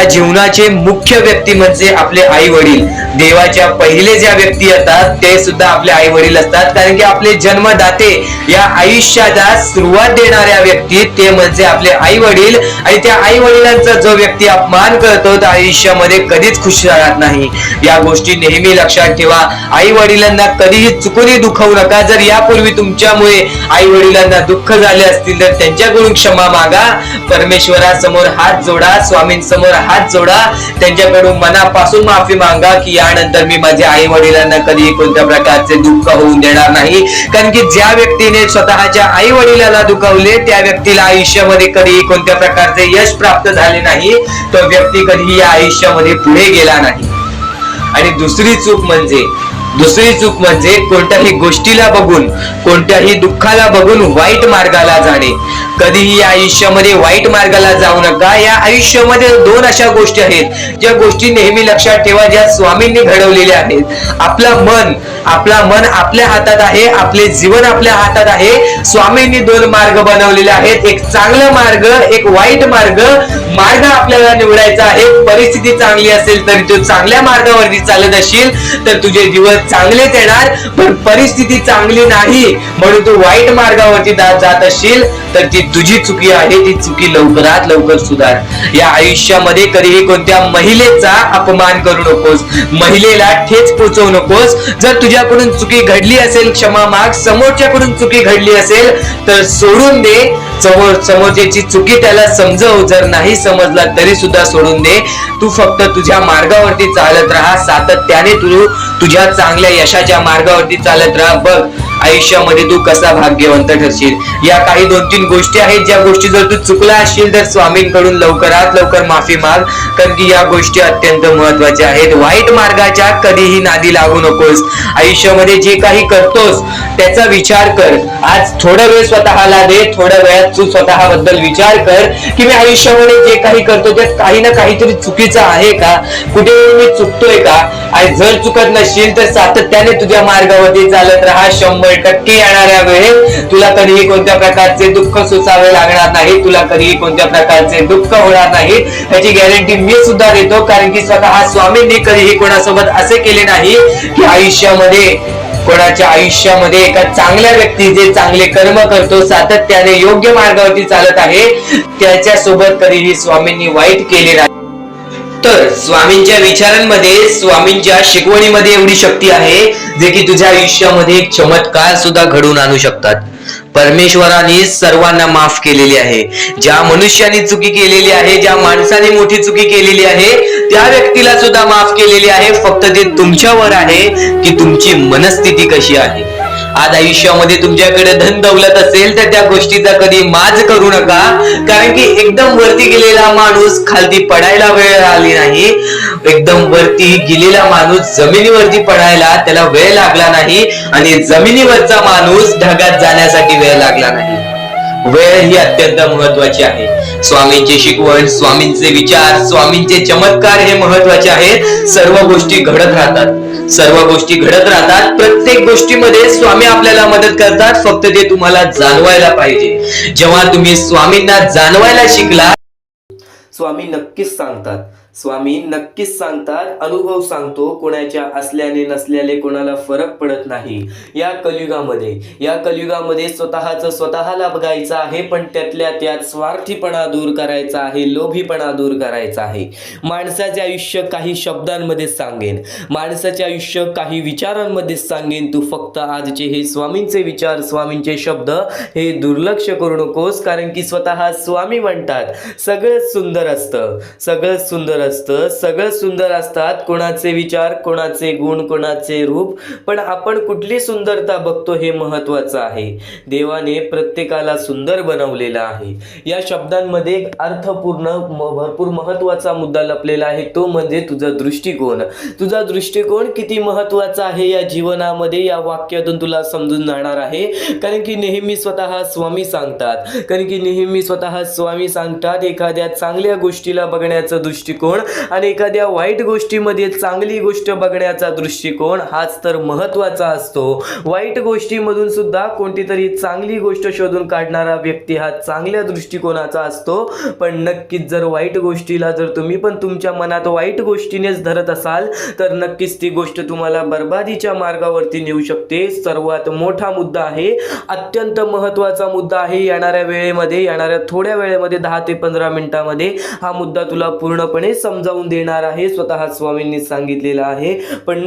जीवनाचे मुख्य व्यक्ती म्हणजे आपले आई वडील. देवाच्या पहिले ज्या व्यक्ती येतात ते सुद्धा आपले आई वडील असतात. कारण की आपले जन्मदाते, या आयुष्याला सुरुवात देणाऱ्या व्यक्ती ते म्हणजे आपले आई वडील. आणि त्या आई वडिलांचा जो व्यक्ती अपमान करतो तो आयुष्यामध्ये कधीच खुश राहत नाही. या गोष्टी नेहमी लक्षात ठेवा. आई वडिलांना कधीही चुकूनही दुखवू नका. जर यापूर्वी तुमच्यामुळे आई वडिलांना दुःख झाले असतील तर त्यांच्याकडून क्षमा मागा. परमेश्वरासमोर हात जोडा, स्वामींसमोर हात जोडा, त्यांच्याकडून मनापासून माफी मागा की यानंतर मी माझ्या आई वडिलांना कधी कोणत्या प्रकारचे दुःख होऊन देणार नाही. कारण की ज्या व्यक्तीने स्वतःच्या आई वडिलांना दुखावले त्या व्यक्तीला आयुष्यामध्ये कधीही कोणत्या प्रकारचे यश प्राप्त झाले नाही. तो व्यक्ती कधीही या आयुष्यामध्ये पुढे गेला नाही. आणि दुसरी चूक म्हणजे कोणत्याही गोष्टीला बघून, कोणत्याही दुःखाला बघून वाईट मार्गाला जाणे. कधीही या आयुष्यामध्ये वाईट मार्गाला जाऊ नका. या आयुष्यामध्ये दोन अशा गोष्टी आहेत ज्या गोष्टी नेहमी लक्षात ठेवा, ज्या स्वामींनी घडवलेल्या आहेत. आपलं मन आपल्या हातात आहे, आपले जीवन आपल्या हातात आहे. स्वामींनी दोन मार्ग बनवलेले आहेत, एक चांगला मार्ग, एक वाईट मार्ग. मार्ग आपल्याला निवडायचा आहे. परिस्थिती चांगली असेल तरी तू चांगल्या मार्गावरती चालत असशील तर तुझे दिवस चांगलेच येणार. पण परिस्थिती चांगली नाही म्हणून तू वाईट मार्गावरती जात असशील तर ती तुझी चुकी आहे. ती चुकी लवकरात लवकर सुधार. या आयुष्यामध्ये कधीही कोणत्या महिलेचा अपमान करू नकोस, महिलेला ठेच पोचवू नकोस. जर तुझ्याकडून चुकी घडली असेल क्षमा माग. समोरच्याकडून चुकी घडली असेल तर सोडून दे. समोरच्याची चुकी त्याला समजव. जर नाही समजला तरी सुद्धा सोडून दे. तू फक्त तुझ्या मार्गावरती चालत राहा. सातत्याने तू तुझ्या चांगल्या यशाच्या मार्गावरती चालत राहा. बघ आयुष्यामध्ये तू कसा भाग्यवंत ठरशील. या काही 2-3 गोष्टी आहेत ज्या गोष्टी जर तू चुकला असशील तर स्वामींकडून लवकरात लवकर माफी माग. कारण की या गोष्टी अत्यंत महत्वाच्या आहेत. वाईट मार्गाच्या कधीही नादी लागू नकोस. आयुष्यामध्ये जे काही करतोस त्याचा विचार कर. आज थोडा वेळ स्वतःला दे. थोड्या वेळात तू स्वतःबद्दल विचार कर की मी आयुष्यामध्ये जे काही करतो त्यात काही ना काहीतरी चुकीचं आहे का, कुठे मी चुकतोय का. आणि जर चुकत नसशील तर सातत्याने तुझ्या मार्गावरती चालत राहा. 100% येणाऱ्या वेळेस तुला कधीही कोणत्या प्रकारचे दुःख सोसावे लागणार नाही. तुला कधीही कोणत्या प्रकारचे दुःख होणार नाही याची गॅरंटी मी सुद्धा देतो. कारण की स्वतः स्वामींनी कधीही कोणासोबत असे केले नाही की कोणाच्या आयुष्यामध्ये एका चांगल्या व्यक्ती जे चांगले कर्म करतो, सातत्याने योग्य मार्गावरती चालत आहे, त्याच्यासोबत कधीही स्वामींनी वाईट केले नाही. तर स्वामींच्या विचारांमध्ये, स्वामींच्या शिकवणीमध्ये एवढी शक्ती आहे जे की तुझ्या आयुष्यामध्ये एक चमत्कार सुद्धा घडवून आणू शकतात. परमेश्वराने सर्वांना माफ केलेली आहे. ज्या मनुष्याने चुकी केलेली आहे, ज्या माणसाने मोठी चुकी केलेली आहे त्या व्यक्तीला सुद्धा माफ केलेली आहे. फक्त ते तुमच्यावर आहे की तुमची मनस्थिती कशी आहे. आज आयुष्यामध्ये तुमच्याकडे धन दौलत असेल तर त्या गोष्टीचा कधी माज करू नका. कारण की एकदम वरती गेलेला माणूस खालती पडायला वेळ आली नाही. एकदम वरती गेलेला माणूस जमिनीवरती पडायला त्याला वेळ लागला नाही. आणि जमिनीवरचा माणूस ढगात जाण्यासाठी वेळ लागला नाही. वेळ ही अत्यंत महत्वाची आहे. स्वामींची शिकवण, स्वामींचे विचार, स्वामींचे चमत्कार हे महत्वाचे आहेत. सर्व गोष्टी घडत राहतात. प्रत्येक गोष्टीमध्ये स्वामी आपल्याला मदत करतात. फक्त ते तुम्हाला जाणवायला पाहिजे. जेव्हा तुम्ही स्वामींना जाणवायला शिकला, स्वामी नक्कीच सांगतात स्वामी नक्कीच सांगतात, अनुभव सांगतो, कोणाच्या असल्याने नसल्याने कोणाला फरक पडत नाही. या कलियुगामध्ये स्वतःला बघायचं आहे, पण त्यातल्या त्यात स्वार्थीपणा दूर करायचा आहे, लोभीपणा दूर करायचा आहे. माणसाचे आयुष्य काही शब्दांमध्ये सांगेन, माणसाचे आयुष्य काही विचारांमध्ये सांगेन. तू फक्त आजचे हे स्वामींचे विचार, स्वामींचे शब्द हे दुर्लक्ष करू नकोस, कारण की स्वतः स्वामी म्हणतात सगळं सुंदर असतं, सगळं सुंदर असतात. कोणाचे विचार, कोणाचे गुण, कोणाचे रूप, पण आपण कुठली सुंदरता बघतो हे महत्वाचं आहे. देवाने प्रत्येकाला सुंदर बनवलेला आहे. या शब्दांमध्ये एक अर्थपूर्ण भरपूर महत्वाचा मुद्दा लपलेला आहे, तो म्हणजे तुझा दृष्टिकोन किती महत्वाचा आहे या जीवनामध्ये. या वाक्यातून तुला समजून जाणार आहे, कारण की नेहमी स्वतः स्वामी सांगतात एखाद्या चांगल्या गोष्टीला बघण्याचा दृष्टिकोन आणि एखाद्या वाईट गोष्टीमध्ये चांगली गोष्ट बघण्याचा दृष्टिकोन हाच तर महत्वाचा असतो. वाईट गोष्टीमधून सुद्धा कोणती तरी चांगली गोष्ट शोधून काढणारा व्यक्ती हा चांगल्या दृष्टिकोनाचा असतो. पण नक्कीच जर वाईट गोष्टीला जर तुम्ही पण तुमच्या मनात वाईट गोष्टीनेच धरत असाल तर नक्कीच ती गोष्ट तुम्हाला बर्बादीच्या मार्गावरती नेऊ शकते. सर्वात मोठा मुद्दा आहे, अत्यंत महत्वाचा मुद्दा आहे. येणाऱ्या थोड्या वेळेमध्ये 10 ते 15 मिनिटांमध्ये हा मुद्दा तुला पूर्णपणे समजावून देणार आहे, स्वतः स्वामींनी सांगितलेला आहे. पण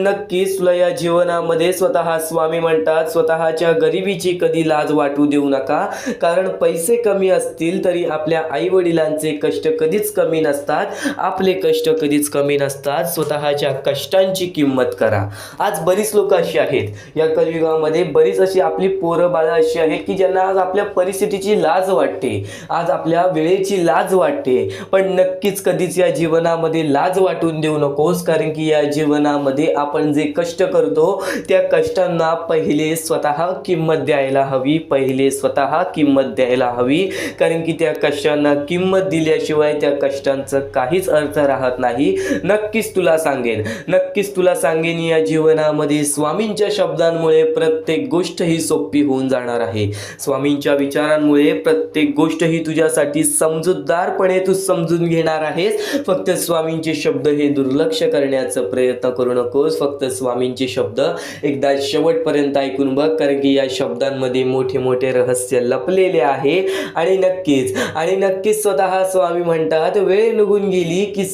नक्कीच तुला या जीवनामध्ये स्वतः स्वामी म्हणतात स्वतःच्या गरिबीची कधी लाज वाटू देऊ नका, कारण पैसे कमी असतील तरी आपल्या आई वडिलांचे कष्ट कधीच कमी नसतात, आपले कष्ट कधीच कमी नसतात. स्वतःच्या कष्टांची किंमत करा. आज बरीच लोक अशी आहेत या कलियुगामध्ये, बरीच अशी आपली पोरं बाळं अशी आहेत की ज्यांना आज आपल्या परिस्थितीची लाज वाटते, आज आपल्या वेळेची लाज वाटते. पण नक्कीच कधीच या जीवनामध्ये लाज वाटून देऊ नकोस, कारण की या जीवनामध्ये आपण जे कष्ट करतो त्या कष्टांना पहिले स्वतः किंमत द्यायला हवी, कारण की त्या कष्टांना किंमत दिल्याशिवाय त्या कष्टांचं काहीच अर्थ राहत नाही. नक्कीच तुला सांगेन या जीवनामध्ये स्वामींच्या शब्दांमुळे प्रत्येक गोष्ट ही सोपी होऊन जाणार आहे. स्वामींच्या विचारांमुळे प्रत्येक गोष्ट ही तुझ्यासाठी समजूतदारपणे तू समजून घेणार आहेस. फक्त स्वामींचे शब्द हे दुर्लक्ष करण्याचा प्रयत्न करू नकोस. फक्त स्वामींचे शब्द एकदा शेवटपर्यंत ऐकून बघ, कारण की या शब्दांमध्ये मोठे मोठे रहस्य लपलेले आहे. आणि नक्कीच स्वतः स्वामी म्हणतात वेळ निघून गेली की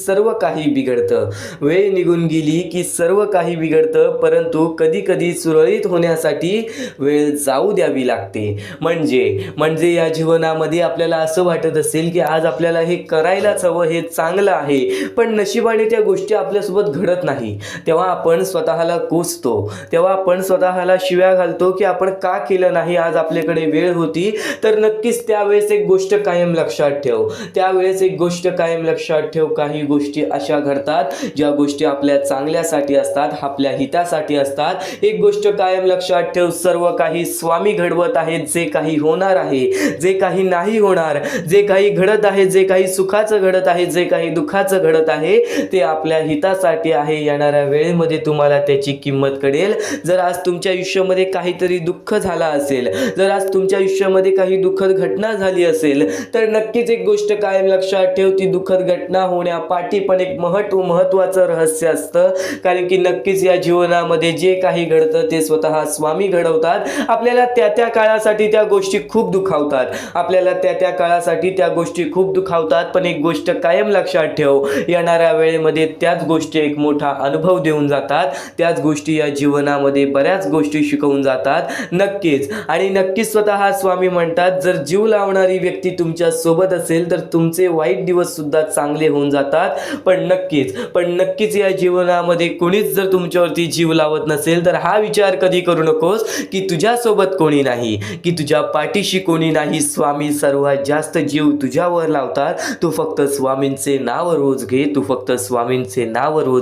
सर्व काही बिघडतं, परंतु कधी कधी सुरळीत होण्यासाठी वेळ जाऊ द्यावी लागते. म्हणजे या जीवनामध्ये आपल्याला असं वाटत असेल की आज आपल्याला हे करायलाच हवं, हे चांगलं आहे, पण नशिबाने त्या गोष्टी आपल्यासोबत घडत नाही. तेव्हा आपण स्वतःला कोसतो, तेव्हा आपण स्वतःला शिव्या घालतो की आपण का केलं नाही, आज आपल्याकडे वेळ होती. तर नक्कीच त्यावेळेस एक गोष्ट कायम लक्षात ठेव, काही गोष्टी अशा घडतात ज्या गोष्टी आपल्या चांगल्यासाठी असतात, आपल्या हितासाठी असतात. एक गोष्ट कायम लक्षात ठेव, सर्व काही स्वामी घडवत आहेत. जे काही होणार आहे, जे काही नाही होणार, जे काही घडत आहे, जे काही सुखाचं घडत आहे, जे काही दुःखाचं घडत आहे, ते आपल्या हितासाठी आहे. येणाऱ्या वेळेमध्ये तुम्हाला त्याची किंमत कळेल. जर आज तुमच्या आयुष्यामध्ये काहीतरी दुःख झाला असेल, जर आज तुमच्या आयुष्यामध्ये काही दुःखद घटना झाली असेल, तर नक्कीच एक गोष्ट कायम लक्षात ठेव, ती दुःखद घटना होण्यापाठी पण एक महत्वाचं रहस्य असतं. कारण की नक्कीच या जीवनामध्ये जे काही घडतं ते स्वतः स्वामी घडवतात. आपल्याला त्या काळासाठी त्या गोष्टी खूप दुखावतात, पण एक गोष्ट कायम लक्षात ठेव, येणाऱ्या वेळेमध्ये त्याच गोष्टी एक मोठा अनुभव देऊन जातात. त्याच गोष्टी या जीवनामध्ये बऱ्याच गोष्टी शिकवून जातात. नक्कीच स्वतः स्वामी म्हणतात जर जीव लावणारी व्यक्ती तुमच्या सोबत असेल तर तुमचे वाईट दिवस सुद्धा चांगले होऊन जातात. पण नक्कीच या जीवनामध्ये कोणीच जर तुमच्यावरती जीव लावत नसेल तर हा विचार कधी करू नकोस की तुझ्यासोबत कोणी नाही, की तुझ्या पाठीशी कोणी नाही. स्वामी सर्वात जास्त जीव तुझ्यावर लावतात. तू फक्त स्वामींचे नाव रोज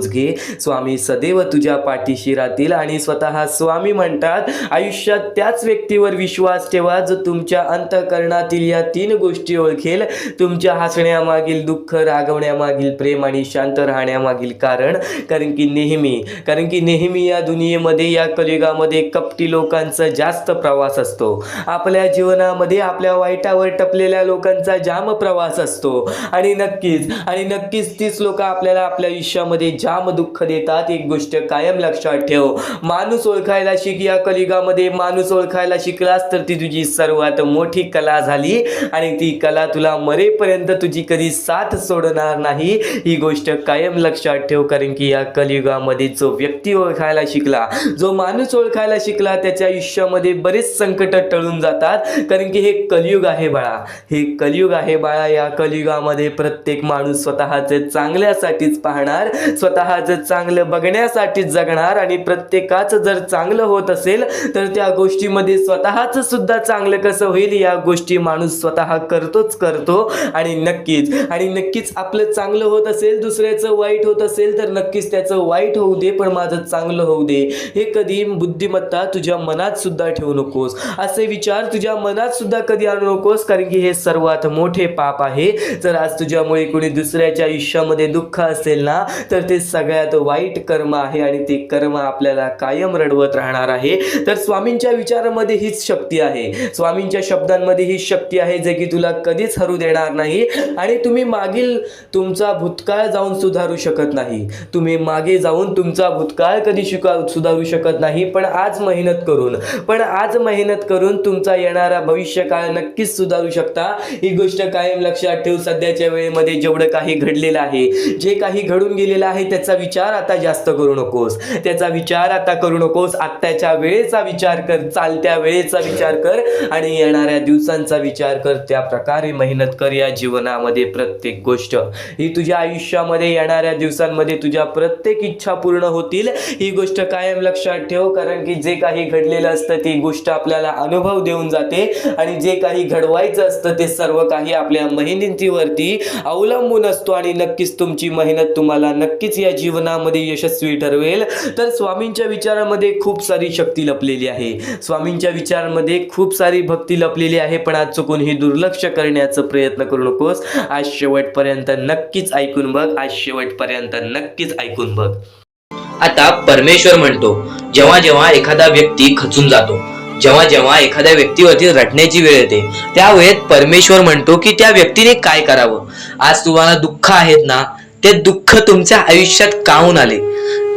घे. स्वामी सदैव तुझ्या पाठीशी राहतील. आणि स्वतः स्वामी म्हणतात आयुष्यात त्याच व्यक्तीवर विश्वास ठेवा जो तुमच्या अंतःकरणातील या 3 गोष्टी ओळखेल. तुमच्या हसण्यामागील दुःख, रागवण्यामागील प्रेम आणि शांत राहण्यामागील कारण. कारण की नेहमी या दुनियेमध्ये, या कलियुगामध्ये कपटी लोकांचा जास्त प्रवास असतो. आपल्या जीवनामध्ये आपल्या वाईटावर टपलेल्या लोकांचा जाम प्रवास असतो. आणि नक्कीच नक्कीच आणि नक्कीच तीच लोक आपल्याला आपल्या आयुष्यामध्ये जाम दुःख देतात. एक गोष्ट कायम लक्षात ठेव, माणूस ओळखायला शिक. या कलियुगामध्ये माणूस ओळखायला शिकलास तर ती तुझी सर्वात मोठी कला झाली आणि ती कला तुला मरेपर्यंत तुझी कधी साथ सोडणार नाही. ही गोष्ट कायम लक्षात ठेव, कारण की या कलियुगामध्ये जो व्यक्ती ओळखायला शिकला, जो माणूस ओळखायला शिकला, त्याच्या आयुष्यामध्ये बरेच संकट टळून जातात. कारण की हे कलियुग आहे बाळा, हे कलियुग आहे बाळा. या कलियुगामध्ये प्रत्येक माणूस स्वतःचं चांगल्यासाठीच पाहणार, स्वतःचं चांगलं बघण्यासाठीच जगणार आणि प्रत्येकाचं जर चांगलं होत असेल तर त्या गोष्टीमध्ये स्वतःचं सुद्धा चांगलं कसं होईल या गोष्टी माणूस स्वतः करतो. आणि नक्कीच आपलं चांगलं होत असेल, दुसऱ्याचं वाईट होत असेल तर नक्कीच त्याचं वाईट होऊ दे पण माझं चांगलं होऊ दे. हे कधी बुद्धिमत्ता तुझ्या मनात सुद्धा ठेवू नकोस, असे विचार तुझ्या मनात सुद्धा कधी आणू नकोस, कारण की हे सर्वात मोठे पाप आहे. जर आज तुझ्यामुळे कोणी दुसऱ्याच्या आयुष्यामध्ये दुःख असेल ना तर ते सगळ्यात वाईट कर्म आहे आणि ते कर्म आपल्याला कायम रडवत राहणार आहे. तर स्वामींच्या विचारामध्ये हीच शक्ती आहे, स्वामींच्या शब्दांमध्ये हीच शक्ती आहे जे की तुला कधीच हरू देणार नाही. आणि तुम्ही मागील तुमचा भूतकाळ जाऊन सुधारू शकत नाही, तुम्ही मागे जाऊन तुमचा भूतकाळ कधी सुधारू शकत नाही, पण आज मेहनत करून तुमचा येणारा भविष्यकाळ नक्कीच सुधारू शकता. ही गोष्ट कायम लक्षात ठेव. सध्याच्या वेळेमध्ये जेवढं काही घडलेलं आहे, जे काही घडून गेलेलं आहे त्याचा विचार आता जास्त करू नकोस, त्याचा विचार आता करू नकोस. आत्ताच्या वेळेचा विचार कर, चालत्या वेळेचा विचार कर आणि येणाऱ्या दिवसांचा विचार कर. त्या प्रकारे मेहनत कर. या जीवनामध्ये प्रत्येक गोष्ट ही तुझ्या आयुष्यामध्ये येणाऱ्या दिवसांमध्ये तुझ्या प्रत्येक इच्छा पूर्ण होतील. ही गोष्ट कायम लक्षात ठेव, कारण की जे काही घडलेलं असतं ती गोष्ट आपल्याला अनुभव देऊन जाते आणि जे काही घडवायचं असतं ते सर्व काही आपल्या मेहनतीवरती अवलंबून असतो. आणि नक्कीच तुमची मेहनत तुम्हाला नक्कीच या जीवनामध्ये यशस्वी ठरवेल. तर स्वामींच्या विचारामध्ये खूप सारी शक्ती लपलेली आहे, स्वामींच्या विचारामध्ये खूप सारी भक्ती लपलेली आहे, पण आज चुकून ही दुर्लक्ष करण्याचा प्रयत्न करू नकोस. आज शेवटपर्यंत नक्कीच ऐकून बघ, आज शेवटपर्यंत नक्कीच ऐकून बघ. आता परमेश्वर म्हणतो, जेव्हा जेव्हा एखादा व्यक्ती खचून जातो, जेव्हा जेव्हा एखाद्या व्यक्तीवरती रटण्याची वेळ येते, त्यावेळेत परमेश्वर म्हणतो की त्या व्यक्तीने काय करावं. आज तुम्हाला दुःख आहेत ना, ते दुःख तुमच्या आयुष्यात का होऊन आले,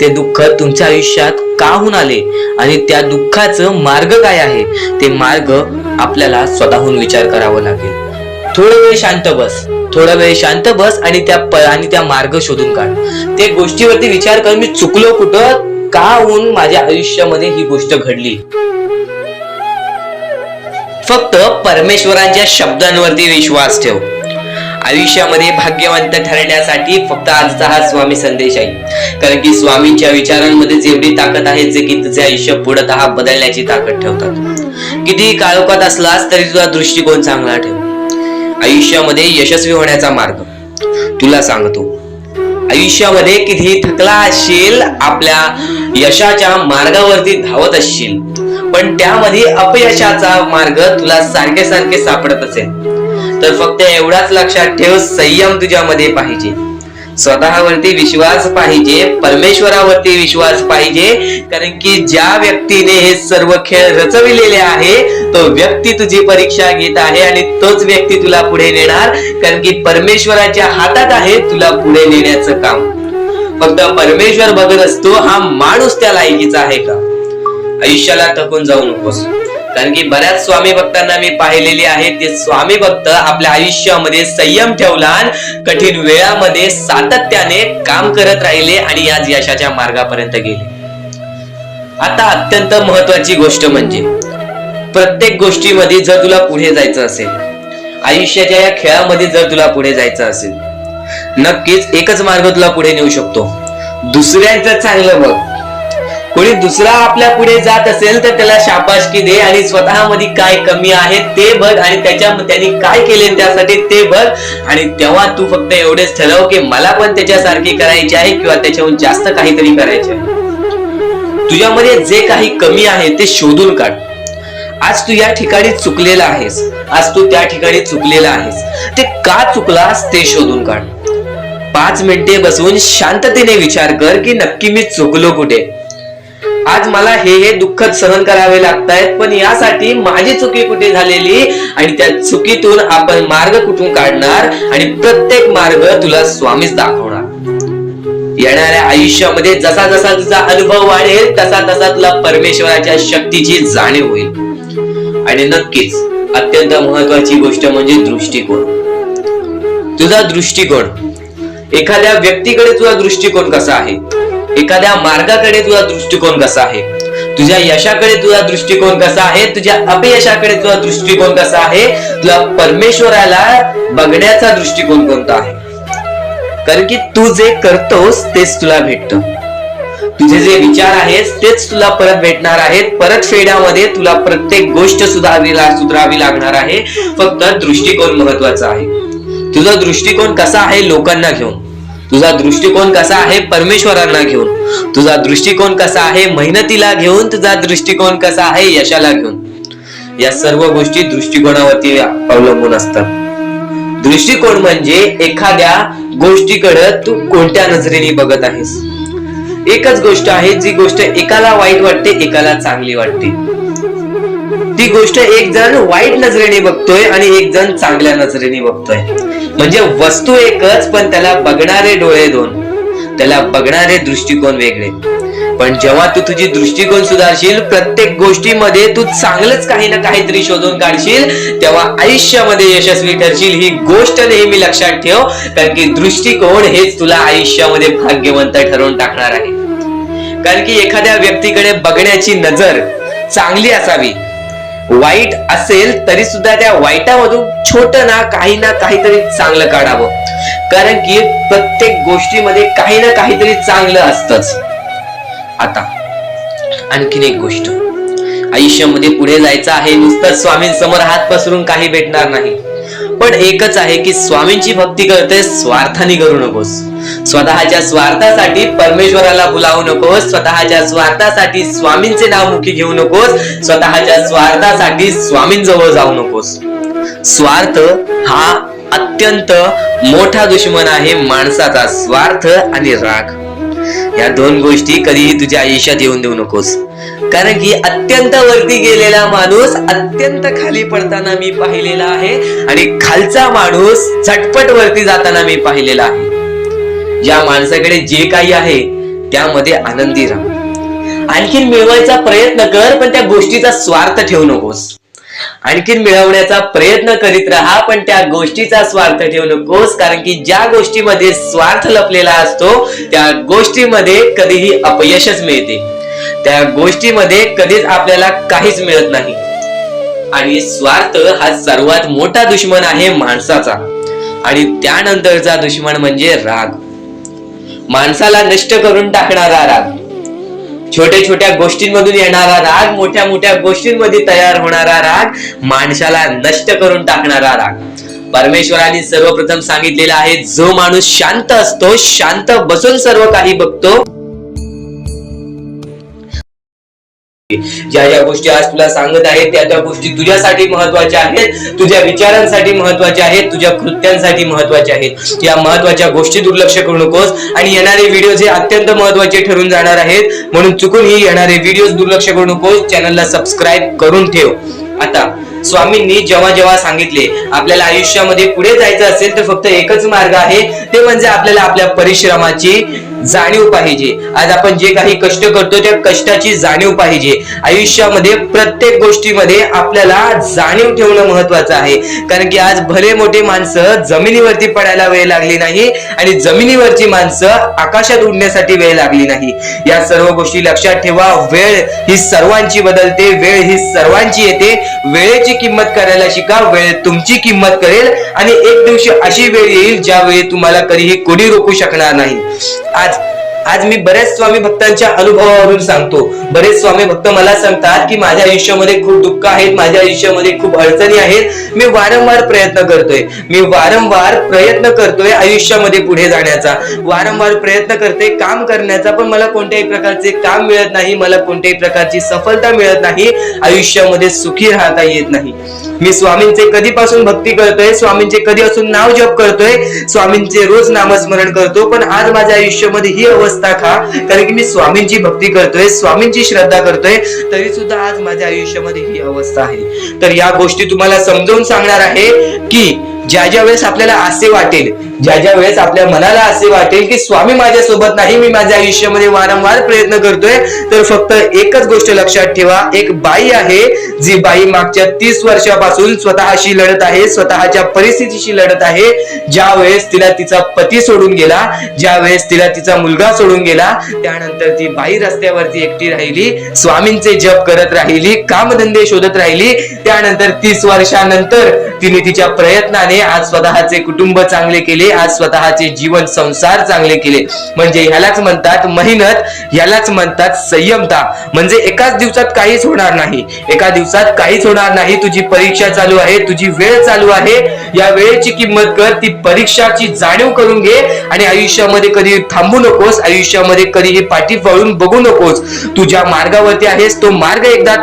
ते दुःख तुमच्या आयुष्यात का होऊन आले आणि त्या दुःखाचं मार्ग काय आहे, ते मार्ग आपल्याला स्वतःहून विचार करावा लागेल. थोडा वेळ शांत बस आणि त्या मार्ग शोधून काढ. त्या गोष्टीवरती विचार कर, मी चुकलो कुठं, का होऊन माझ्या आयुष्यामध्ये ही गोष्ट घडली. फक्त परमेश्वरांच्या शब्दांवरती विश्वास ठेव. आयुष्यामध्ये भाग्यवंत ठरण्यासाठी फक्त आजचा हा स्वामी संदेश आहे, कारण की स्वामींच्या विचारांमध्ये जेवढी ताकद आहे जे की तुझे आयुष्य पूर्णतः बदलण्याची ताकद ठेवतात. किती काळोखात असलास तरी तुझा दृष्टिकोन चांगला ठेव. आयुष्यामध्ये यशस्वी होण्याचा मार्ग तुला सांगतो. आयुष्यामध्ये किती थकला असशील, आपल्या यशाच्या मार्गावरती धावत असशील, पण त्यामध्ये अपयशाचा मार्ग तुला सारखे सापडत असेल तर फक्त एवढाच लक्षात ठेव, संयम तुझ्यामध्ये पाहिजे, स्वतःवरती विश्वास पाहिजे, परमेश्वरावरती विश्वास पाहिजे. कारण की ज्या व्यक्तीने हे सर्व खेळ रचविलेले आहे तो व्यक्ती तुझी परीक्षा घेत आहे आणि तोच व्यक्ती तुला पुढे नेणार, कारण की परमेश्वराच्या हातात आहे तुला पुढे नेण्याचं काम. फक्त परमेश्वर बघत असतो हा माणूस त्या लायकीचा आहे का. आयुष्याला थकून जाऊ नकोस, कारण की बऱ्याच स्वामी भक्तांना मी पाहिलेले आहे, ते स्वामी भक्त आपल्या आयुष्यामध्ये संयम ठेवला, कठीण वेळामध्ये सातत्याने काम करत राहिले आणि आज यशाच्या मार्गापर्यंत गेले. आता अत्यंत महत्वाची गोष्ट म्हणजे प्रत्येक गोष्टीमध्ये जर तुला पुढे जायचं असेल, आयुष्याच्या या खेळामध्ये जर तुला पुढे जायचं असेल, नक्कीच एकच मार्ग तुला पुढे नेऊ शकतो, दुसऱ्यांचं चांगलं बघ. कोणी दुसरा आपल्या पुढे जात असेल तर त्याला शाबासकी दे आणि स्वतःमध्ये काय कमी आहे ते बघ आणि त्यांनी काय केले त्यासाठी ते बघ. आणि तेव्हा तू फक्त एवढेच ठरव की मला पण त्याच्यासारखी करायची आहे किंवा त्याच्याहून जास्त काहीतरी करायचे आहे. तुझ्यामध्ये जे काही कमी आहे ते शोधून काढ. आज तू या ठिकाणी चुकलेला आहेस, आज तू त्या ठिकाणी चुकलेला आहेस, ते का चुकलास ते शोधून काढ. 5 मिनिटे बसून शांततेने विचार कर की नक्की मी चुकलो कुठे. आज मला हे दुःख सहन करावे लागतायत, पण यासाठी माझी चुकी कुठे झालेली आणि त्या चुकीतून आपण मार्ग कुठून काढणार आणि प्रत्येक मार्ग तुला स्वामीच दाखवणार. येणाऱ्या आयुष्यामध्ये जसा जसा तुझा अनुभव वाढेल तसा तसा तुला परमेश्वराच्या शक्तीची जाणीव होईल. आणि नक्कीच अत्यंत महत्वाची गोष्ट म्हणजे दृष्टिकोन. तुझा दृष्टिकोन, एखाद्या व्यक्तीकडे तुझा दृष्टिकोन कसा आहे, एखाद्या मार्गाकडे तुझा दृष्टिकोन कसा आहे, तुझ्या यशाकडे तुझा दृष्टिकोन कसा आहे, तुझ्या अपयशाकडे तुझा दृष्टिकोन कसा आहे, तुला परमेश्वराला बघण्याचा दृष्टिकोन कोणता आहे. कारण की तू जे करतोस तेच तुला भेटतं. तुझे जे विचार आहेत तेच तुला परत भेटणार आहेत. परत फेड्यामध्ये तुला प्रत्येक गोष्ट सुधारावी लागणार आहे. फक्त दृष्टिकोन महत्वाचा आहे. तुझा दृष्टिकोन कसा आहे लोकांना घेऊन, तुझा दृष्टिकोन कसा आहे परमेश्वरांना घेऊन, तुझा दृष्टिकोन कसा आहे मेहनतीला घेऊन, तुझा दृष्टिकोन कसा आहे यशाला घेऊन. या सर्व गोष्टी दृष्टिकोनावरती अवलंबून असतात. दृष्टिकोन म्हणजे एखाद्या गोष्टीकडे तू कोणत्या नजरेने बघत आहेस. एकच गोष्ट आहे, जी गोष्ट एकाला वाईट वाटते एकाला चांगली वाटते. ती गोष्ट एक जण वाईट नजरेने बघतोय आणि एक जण चांगल्या नजरेने बघतोय. म्हणजे वस्तू एकच, पण त्याला बघणारे डोळे दोन, त्याला बघणारे दृष्टिकोन वेगळे. पण जेव्हा तू तुझी दृष्टिकोन सुधारशील, प्रत्येक गोष्टीमध्ये तू चांगलंच काही ना काहीतरी शोधून काढशील, तेव्हा आयुष्यामध्ये यशस्वी ठरशील. ही गोष्ट नेहमी लक्षात ठेव, कारण की दृष्टिकोन हेच तुला आयुष्यामध्ये भाग्यवंत ठरवून टाकणार आहे. कारण की एखाद्या व्यक्तीकडे बघण्याची नजर चांगली असावी. वाईट असेल तरी सुद्धा त्या वाईटामधून छोट ना काहीतरी चांगलं काढावं. कारण की प्रत्येक गोष्टीमध्ये काही ना काहीतरी चांगलं असतंच. आता आणखीन एक गोष्ट, आयुष्यामध्ये पुढे जायचं आहे, नुसतं स्वामींसमोर हात पसरून काही भेटणार नाही. पण एकच आहे की स्वामींची भक्ती करते, स्वार्थाने करू नकोस. स्वतःच्या स्वार्थासाठी परमेश्वराला बुलावू नकोस. स्वतःच्या स्वार्थासाठी स्वामींचे नाव मुखी घेऊ नकोस. स्वतःच्या स्वार्थासाठी स्वामींजवळ जाऊ नकोस. स्वार्थ हा अत्यंत मोठा दुश्मन आहे माणसाचा. स्वार्थ आणि राग या दोन गोष्टी कधीही तुझ्या आयुष्यात येऊन देऊ नकोस. कारण की अत्यंत वरती गेलेला माणूस अत्यंत खाली पडताना मी पाहिलेला आहे आणि खालचा माणूस झटपट वरती जाताना मी पाहिलेला आहे. ज्या माणसाकडे जे काही आहे त्यामध्ये आनंदी राहा. आणखीन मिळवायचा प्रयत्न कर, पण त्या गोष्टीचा स्वार्थ ठेवू नकोस. आणखीन मिळवण्याचा प्रयत्न करीत राहा, पण त्या गोष्टीचा स्वार्थ ठेवू नकोस. कारण की ज्या गोष्टीमध्ये स्वार्थ लपलेला असतो त्या गोष्टीमध्ये कधीही अपयशच मिळते. त्या गोष्टीमध्ये कधीच आपल्याला काहीच मिळत नाही. आणि स्वार्थ हा सर्वात मोठा दुश्मन आहे माणसाचा. आणि त्यानंतरचा दुश्मन म्हणजे राग. माणसाला नष्ट करून टाकणारा राग, छोट्या छोट्या गोष्टींमधून येणारा राग, मोठ्या मोठ्या गोष्टींमध्ये तयार होणारा राग, माणसाला नष्ट करून टाकणारा राग. परमेश्वराने सर्वप्रथम सांगितलेला आहे, जो माणूस शांत असतो, शांत बसून सर्व काही बघतो. ज्या ज्या गोष्टी आज तुला सांगत आहेत त्या त्या गोष्टी तुझ्यासाठी महत्वाच्या आहेत, तुझ्या विचारांसाठी महत्वाच्या आहेत, तुझ्या कृत्यांसाठी महत्वाच्या आहेत. या महत्वाच्या गोष्टी दुर्लक्ष करू नकोस. आणि येणारे व्हिडिओ हे अत्यंत महत्वाचे ठरून जाणार आहेत, म्हणून चुकूनही येणारे व्हिडिओ दुर्लक्ष करू नकोस. चॅनलला सबस्क्राईब करून ठेव. आता स्वामींनी जेव्हा जेव्हा सांगितले आपल्याला आयुष्यामध्ये पुढे जायचं असेल तर फक्त एकच मार्ग आहे, ते म्हणजे आपल्याला आपल्या परिश्रमाची जाणीव पाहिजे. आज आपण जे काही कष्ट करतो त्या कष्टाची जाणीव पाहिजे. आयुष्यामध्ये प्रत्येक गोष्टीमध्ये आपल्याला जाणीव ठेवणं महत्वाचं आहे. कारण की आज भले मोठे माणसं जमिनीवरती पडायला वेळ लागली नाही आणि जमिनीवरची माणसं आकाशात उडण्यासाठी वेळ लागली नाही. या सर्व गोष्टी लक्षात ठेवा. वेळ ही सर्वांची बदलते, वेळ ही सर्वांची येते. वेळेची किंमत करायला शिका, वेळ तुमची किंमत करेल. आणि एक दिवशी अशी वेळ येईल ज्यावेळी तुम्हाला कधीही कोणी रोखू शकणार नाही. आज मी बरेच स्वामी भक्तांच्या अनुभवावरून सांगतो. बरेच स्वामी भक्त मला सांगतात की माझ्या आयुष्यामध्ये खूप दुःख आहेत, माझ्या आयुष्यामध्ये खूप अडचणी आहेत. मी वारंवार प्रयत्न करतोय आयुष्यामध्ये पुढे जाण्याचा, वारंवार प्रयत्न करते काम करण्याचा, पण मला कोणत्याही प्रकारचे काम मिळत नाही, मला कोणत्याही प्रकारची सफलता मिळत नाही, आयुष्यामध्ये सुखी राहता येत नाही. मी स्वामींचे कधीपासून भक्ती करतोय, स्वामींचे कधीपासून नाव जप करतोय, स्वामींचे रोज नामस्मरण करतो, पण आज माझ्या आयुष्यामध्ये ही अवस्था का? कारण की मी स्वामींची भक्ती करतोय, स्वामींची श्रद्धा करतोय, तरी सुद्धा आज माझ्या आयुष्यामध्ये ही अवस्था आहे. तर या गोष्टी तुम्हाला समजावून सांगणार आहे की ज्या वेळेस आपल्याला असे वाटेल, ज्या वेळेस आपल्या मनाला असे वाटेल की स्वामी माझ्या सोबत नाही, मी माझ्या आयुष्यामध्ये वारंवार प्रयत्न करतोय, तर फक्त एकच गोष्ट लक्षात ठेवा. एक बाई आहे, जी बाई मागच्या 30 वर्षापासून स्वतःशी लढत आहे, स्वतःच्या परिस्थितीशी लढत आहे. ज्या वेळेस तिला तिचा पती सोडून गेला, ज्या वेळेस तिला तिचा मुलगा सोडून गेला, त्यानंतर ती बाई रस्त्यावरती एकटी राहिली, स्वामींचे जप करत राहिली, कामधंदे शोधत राहिली. त्यानंतर 30 वर्षानंतर तिने तिच्या प्रयत्नाने आज स्वतःचे कुटुंब चांगले केले, आज स्वतःचे जीवन संसार चांगले केले. म्हणजे ह्यालाच म्हणतात मेहनत, ह्यालाच म्हणतात संयमता. म्हणजे एकाच दिवसात काहीच होणार नाही, एका दिवसात काहीच होणार नाही. तुझी परीक्षा चालू आहे, तुझी वेळ चालू आहे, या वेळेची किंमत कर, ती परीक्षाची जाणीव करून घे आणि आयुष्यामध्ये कधी थांबू नकोस, आयुष्यामध्ये कधीही पाठी वळून बघू नकोस. तू ज्या मार्गावरती आहेस तो मार्ग एकदा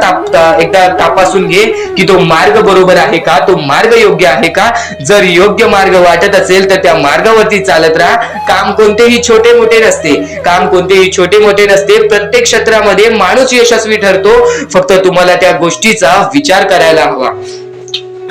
तपासून घे की तो मार्ग बरोबर आहे का, तो मार्ग योग्य आहे का. जर योग्य मार्ग वाटत असेल तर त्या मार्गावरती चालत राहा. काम कोणतेही छोटे मोठे नसते, काम कोणतेही छोटे मोठे नसते. प्रत्येक क्षेत्रामध्ये माणूस यशस्वी ठरतो, फक्त तुम्हाला त्या गोष्टीचा विचार करायला हवा.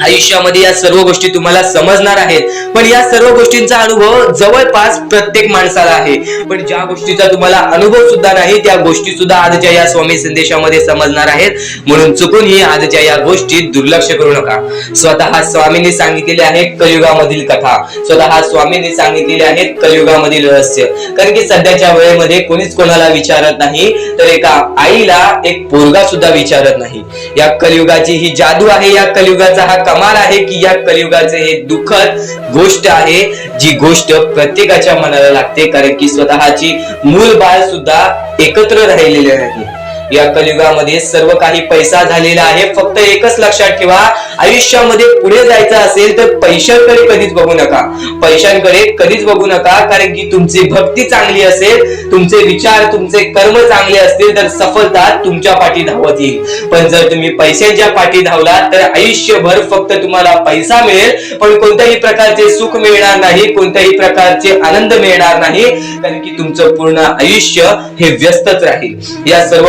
आयुष्यामध्ये या सर्व गोष्टी तुम्हाला समजणार आहेत, पण या सर्व गोष्टींचा अनुभव जवळपास प्रत्येक माणसाला आहे. पण ज्या गोष्टीचा तुम्हाला अनुभव सुद्धा नाही, त्या गोष्टी सुद्धा आजच्या या स्वामी संदेशामध्ये समजणार आहेत. म्हणून चुकूनही आजच्या या गोष्टीत दुर्लक्ष करू नका. स्वतः स्वामींनी सांगितलेले आहे कलियुगामधील कथा, स्वतः स्वामींनी सांगितलेले आहेत कलियुगामधील रहस्य. कारण की सध्याच्या वेळेमध्ये कोणीच कोणाला विचारत नाही, तर एका आईला एक पोरगा सुद्धा विचारत नाही. या कलियुगाची ही जादू आहे, या कलियुगाचा हा कमाल आहे की या कलियुगाचे हे दुःखद गोष्ट आहे, जी गोष्ट प्रत्येकाच्या मनाला लागते. कारण की स्वतःची मूल बाळ सुद्धा एकत्र राहिलेले नाही. या कलियुगामध्ये सर्व काही पैसा झालेला आहे. फक्त एकच लक्षात ठेवा, आयुष्यामध्ये पुढे जायचं असेल तर पैशांकडे कधीच बघू नका, पैशांकडे कधीच बघू नका. कारण की तुमची भक्ती चांगली असेल, तुमचे विचार, तुमचे कर्म चांगले असतील तर सफलता तुमच्या पाठी धावत येईल. पण जर तुम्ही पैशांच्या पाठी धावलात तर आयुष्यभर फक्त तुम्हाला पैसा मिळेल, पण कोणत्याही प्रकारचे सुख मिळणार नाही, कोणत्याही प्रकारचे आनंद मिळणार नाही. कारण की तुमचं पूर्ण आयुष्य हे व्यस्तच राहील. या सर्व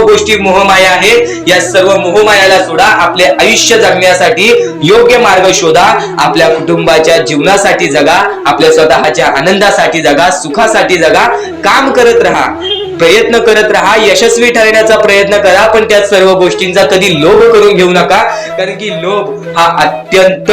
गोष्टी मोहमाया आहेत. या सर्व मोहमायाला सोडा, आपले आयुष्य जगण्यासाठी योग्य मार्ग शोधा, आपल्या कुटुंबाच्या जीवनासाठी जगा, आपल्या स्वतःच्या आनंदासाठी जगा, सुखासाठी जगा. काम करत राहा, प्रयत्न करत राहा, यशस्वी ठरण्याचा प्रयत्न करा, पण त्या सर्व गोष्टींचा कधी लोभ करून घेऊ नका. कारण की लोभ हा अत्यंत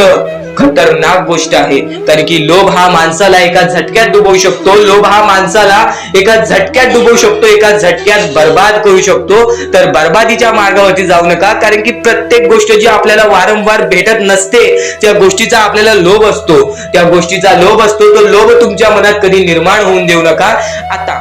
खतरनाक गोष्ट आहे. कारण की लोभ हा माणसाला एका झटक्यात डुबवू शकतो, लोभ हा माणसाला एका झटक्यात डुबवू शकतो, एका झटक्यात बर्बाद करू शकतो. तर बर्बादीच्या मार्गावरती जाऊ नका. कारण की प्रत्येक गोष्ट जी आपल्याला वारंवार भेटत नसते, त्या गोष्टीचा आपल्याला लोभ असतो, त्या गोष्टीचा लोभ असतो. तो लोभ तुमच्या मनात कधी निर्माण होऊन देऊ नका. आता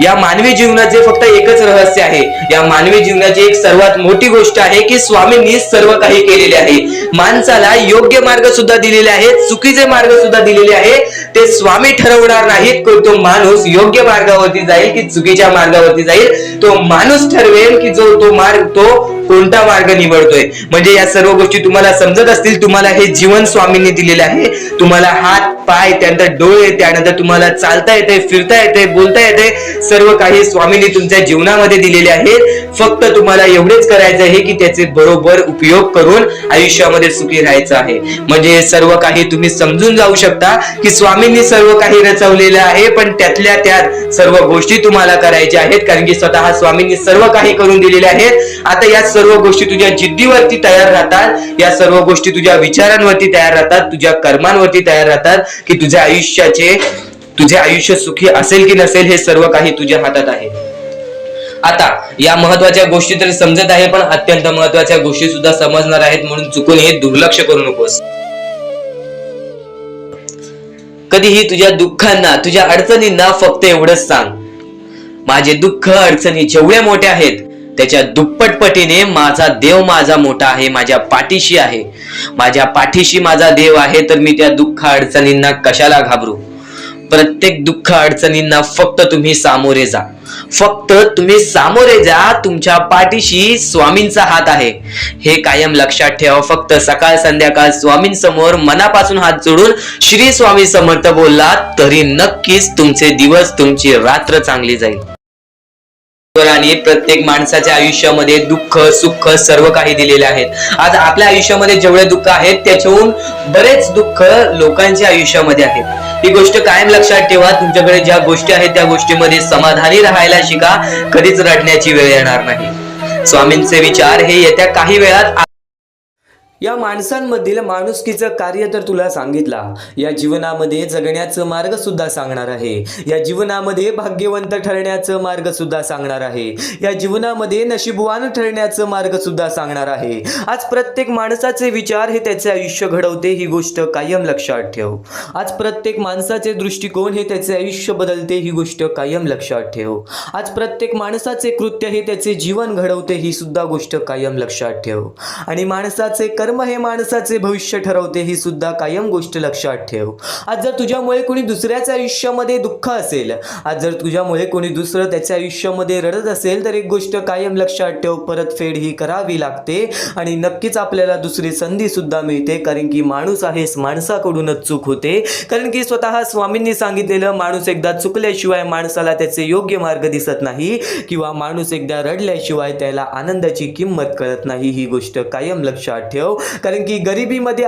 या मानवी जीवनाचे फक्त एकच रहस्य आहे, या मानवी जीवनाची एक सर्वात मोठी गोष्ट आहे की स्वामींनी सर्व काही केलेले आहे. माणसाला योग्य मार्ग सुद्धा दिलेले आहेत, चुकीचे मार्ग सुद्धा दिलेले आहेत. ते स्वामी ठरवणार नाहीत की तो माणूस योग्य मार्गावरती जाईल की चुकीच्या मार्गावरती जाईल. तो माणूस ठरवेल की तो कोणता मार्ग निवडतोय. म्हणजे या सर्व गोष्टी तुम्हाला समजत असतील. तुम्हाला हे जीवन स्वामींनी दिलेले आहे, तुम्हाला हात पाय, त्यानंतर डोळे, त्यानंतर तुम्हाला चालता येते, फिरता येते, बोलता येते, सर्व काही स्वामींनी तुमच्या जीवनामध्ये दिलेले आहेत. फक्त तुम्हाला एवढेच करायचं आहे की त्याचे बरोबर उपयोग करून आयुष्यामध्ये सुखी राहायचं आहे. म्हणजे सर्व काही तुम्ही समजून जाऊ शकता की स्वामींनी सर्व काही रचवलेलं आहे, पण त्यातल्या त्यात सर्व गोष्टी तुम्हाला करायच्या आहेत. कारण की स्वतः स्वामींनी सर्व काही करून दिलेले आहेत. आता या सर्व गोष्टी तुझ्या जिद्दीवरती तयार राहतात, या सर्व गोष्टी तुझ्या विचारांवरती तयार राहतात, तुझ्या कर्मांवरती तयार राहतात की तुझे आयुष्य सुखी असेल की नसेल हे सर्व काही तुझ्या हातात आहे. आता या महत्वाच्या गोष्टी तरी समजत आहे, पण अत्यंत महत्वाच्या गोष्टी सुद्धा समजणार आहेत. म्हणून चुकून हे दुर्लक्ष करू नकोस. कधीही तुझ्या दुःखांना, तुझ्या अडचणींना फक्त एवढंच सांग, माझे दुःख अडचणी जेवढ्या मोठ्या आहेत त्याच्या दुप्पटपटीने माझा देव माझा मोठा आहे, माझ्या पाठीशी आहे. माझ्या पाठीशी माझा देव आहे, तर मी त्या दुःख अडचणींना कशाला घाबरू. प्रत्येक दुःख अडचणींना फक्त तुम्ही सामोरे जा. फक्त तुम्ही सामोरे जा. तुमच्या पाठीशी स्वामींचा हात आहे हे कायम लक्षात ठेवा. फक्त सकाळ संध्याकाळ स्वामींसमोर मनापासून हात जोडून श्री स्वामी समर्थ बोललात तरी नक्कीच तुमचे दिवस, तुमची रात्र चांगली जाईल. आणि प्रत्येक माणसाच्या आयुष्यामध्ये दुःख सुख सर्व काही दिलेले आहेत. आज आपल्या आयुष्यामध्ये जेवढे दुःख आहेत त्याच्याहून बरेच दुःख लोकांच्या आयुष्यामध्ये आहेत. ही गोष्ट कायम लक्षात ठेवा. तुमच्याकडे ज्या गोष्टी आहेत त्या गोष्टीमध्ये समाधानी राहायला शिका. कधीच रडण्याची वेळ येणार नाही. स्वामींचे विचार हे येत्या काही वेळात या माणसांमधील माणुसकीचं कार्य तर तुला सांगितला. या जीवनामध्ये जगण्याचं मार्ग सुद्धा सांगणार आहे. या जीवनामध्ये भाग्यवंत ठरण्याचं मार्ग सुद्धा सांगणार आहे. या जीवनामध्ये नशीबवान ठरण्याचं मार्ग सुद्धा सांगणार आहे. आज प्रत्येक माणसाचे विचार हे त्याचे आयुष्य घडवते. ही गोष्ट कायम लक्षात ठेव. आज प्रत्येक माणसाचे दृष्टिकोन हे त्याचे आयुष्य बदलते. ही गोष्ट कायम लक्षात ठेव. आज प्रत्येक माणसाचे कृत्य हे त्याचे जीवन घडवते. ही सुद्धा गोष्ट कायम लक्षात ठेव. आणि माणसाचे कर्म हे माणसाचे भविष्य ठरवते. ही सुद्धा कायम गोष्ट लक्षात ठेव. आज जर तुझ्यामुळे कोणी दुसऱ्याच्या आयुष्यामध्ये दुःख असेल, आज जर तुझ्यामुळे कोणी दुसरं त्याच्या आयुष्यामध्ये रडत असेल तर एक गोष्ट कायम लक्षात ठेव, परतफेड ही करावी लागते आणि नक्कीच आपल्याला दुसरी संधी सुद्धा मिळते. कारण की माणूस आहेस, माणसाकडूनच चूक होते. कारण की स्वतः स्वामींनी सांगितलेलं माणूस एकदा चुकल्याशिवाय माणसाला त्याचे योग्य मार्ग दिसत नाही किंवा माणूस एकदा रडल्याशिवाय त्याला आनंदाची किंमत कळत नाही. ही गोष्ट कायम लक्षात ठेव. कारण की गरिबीमध्ये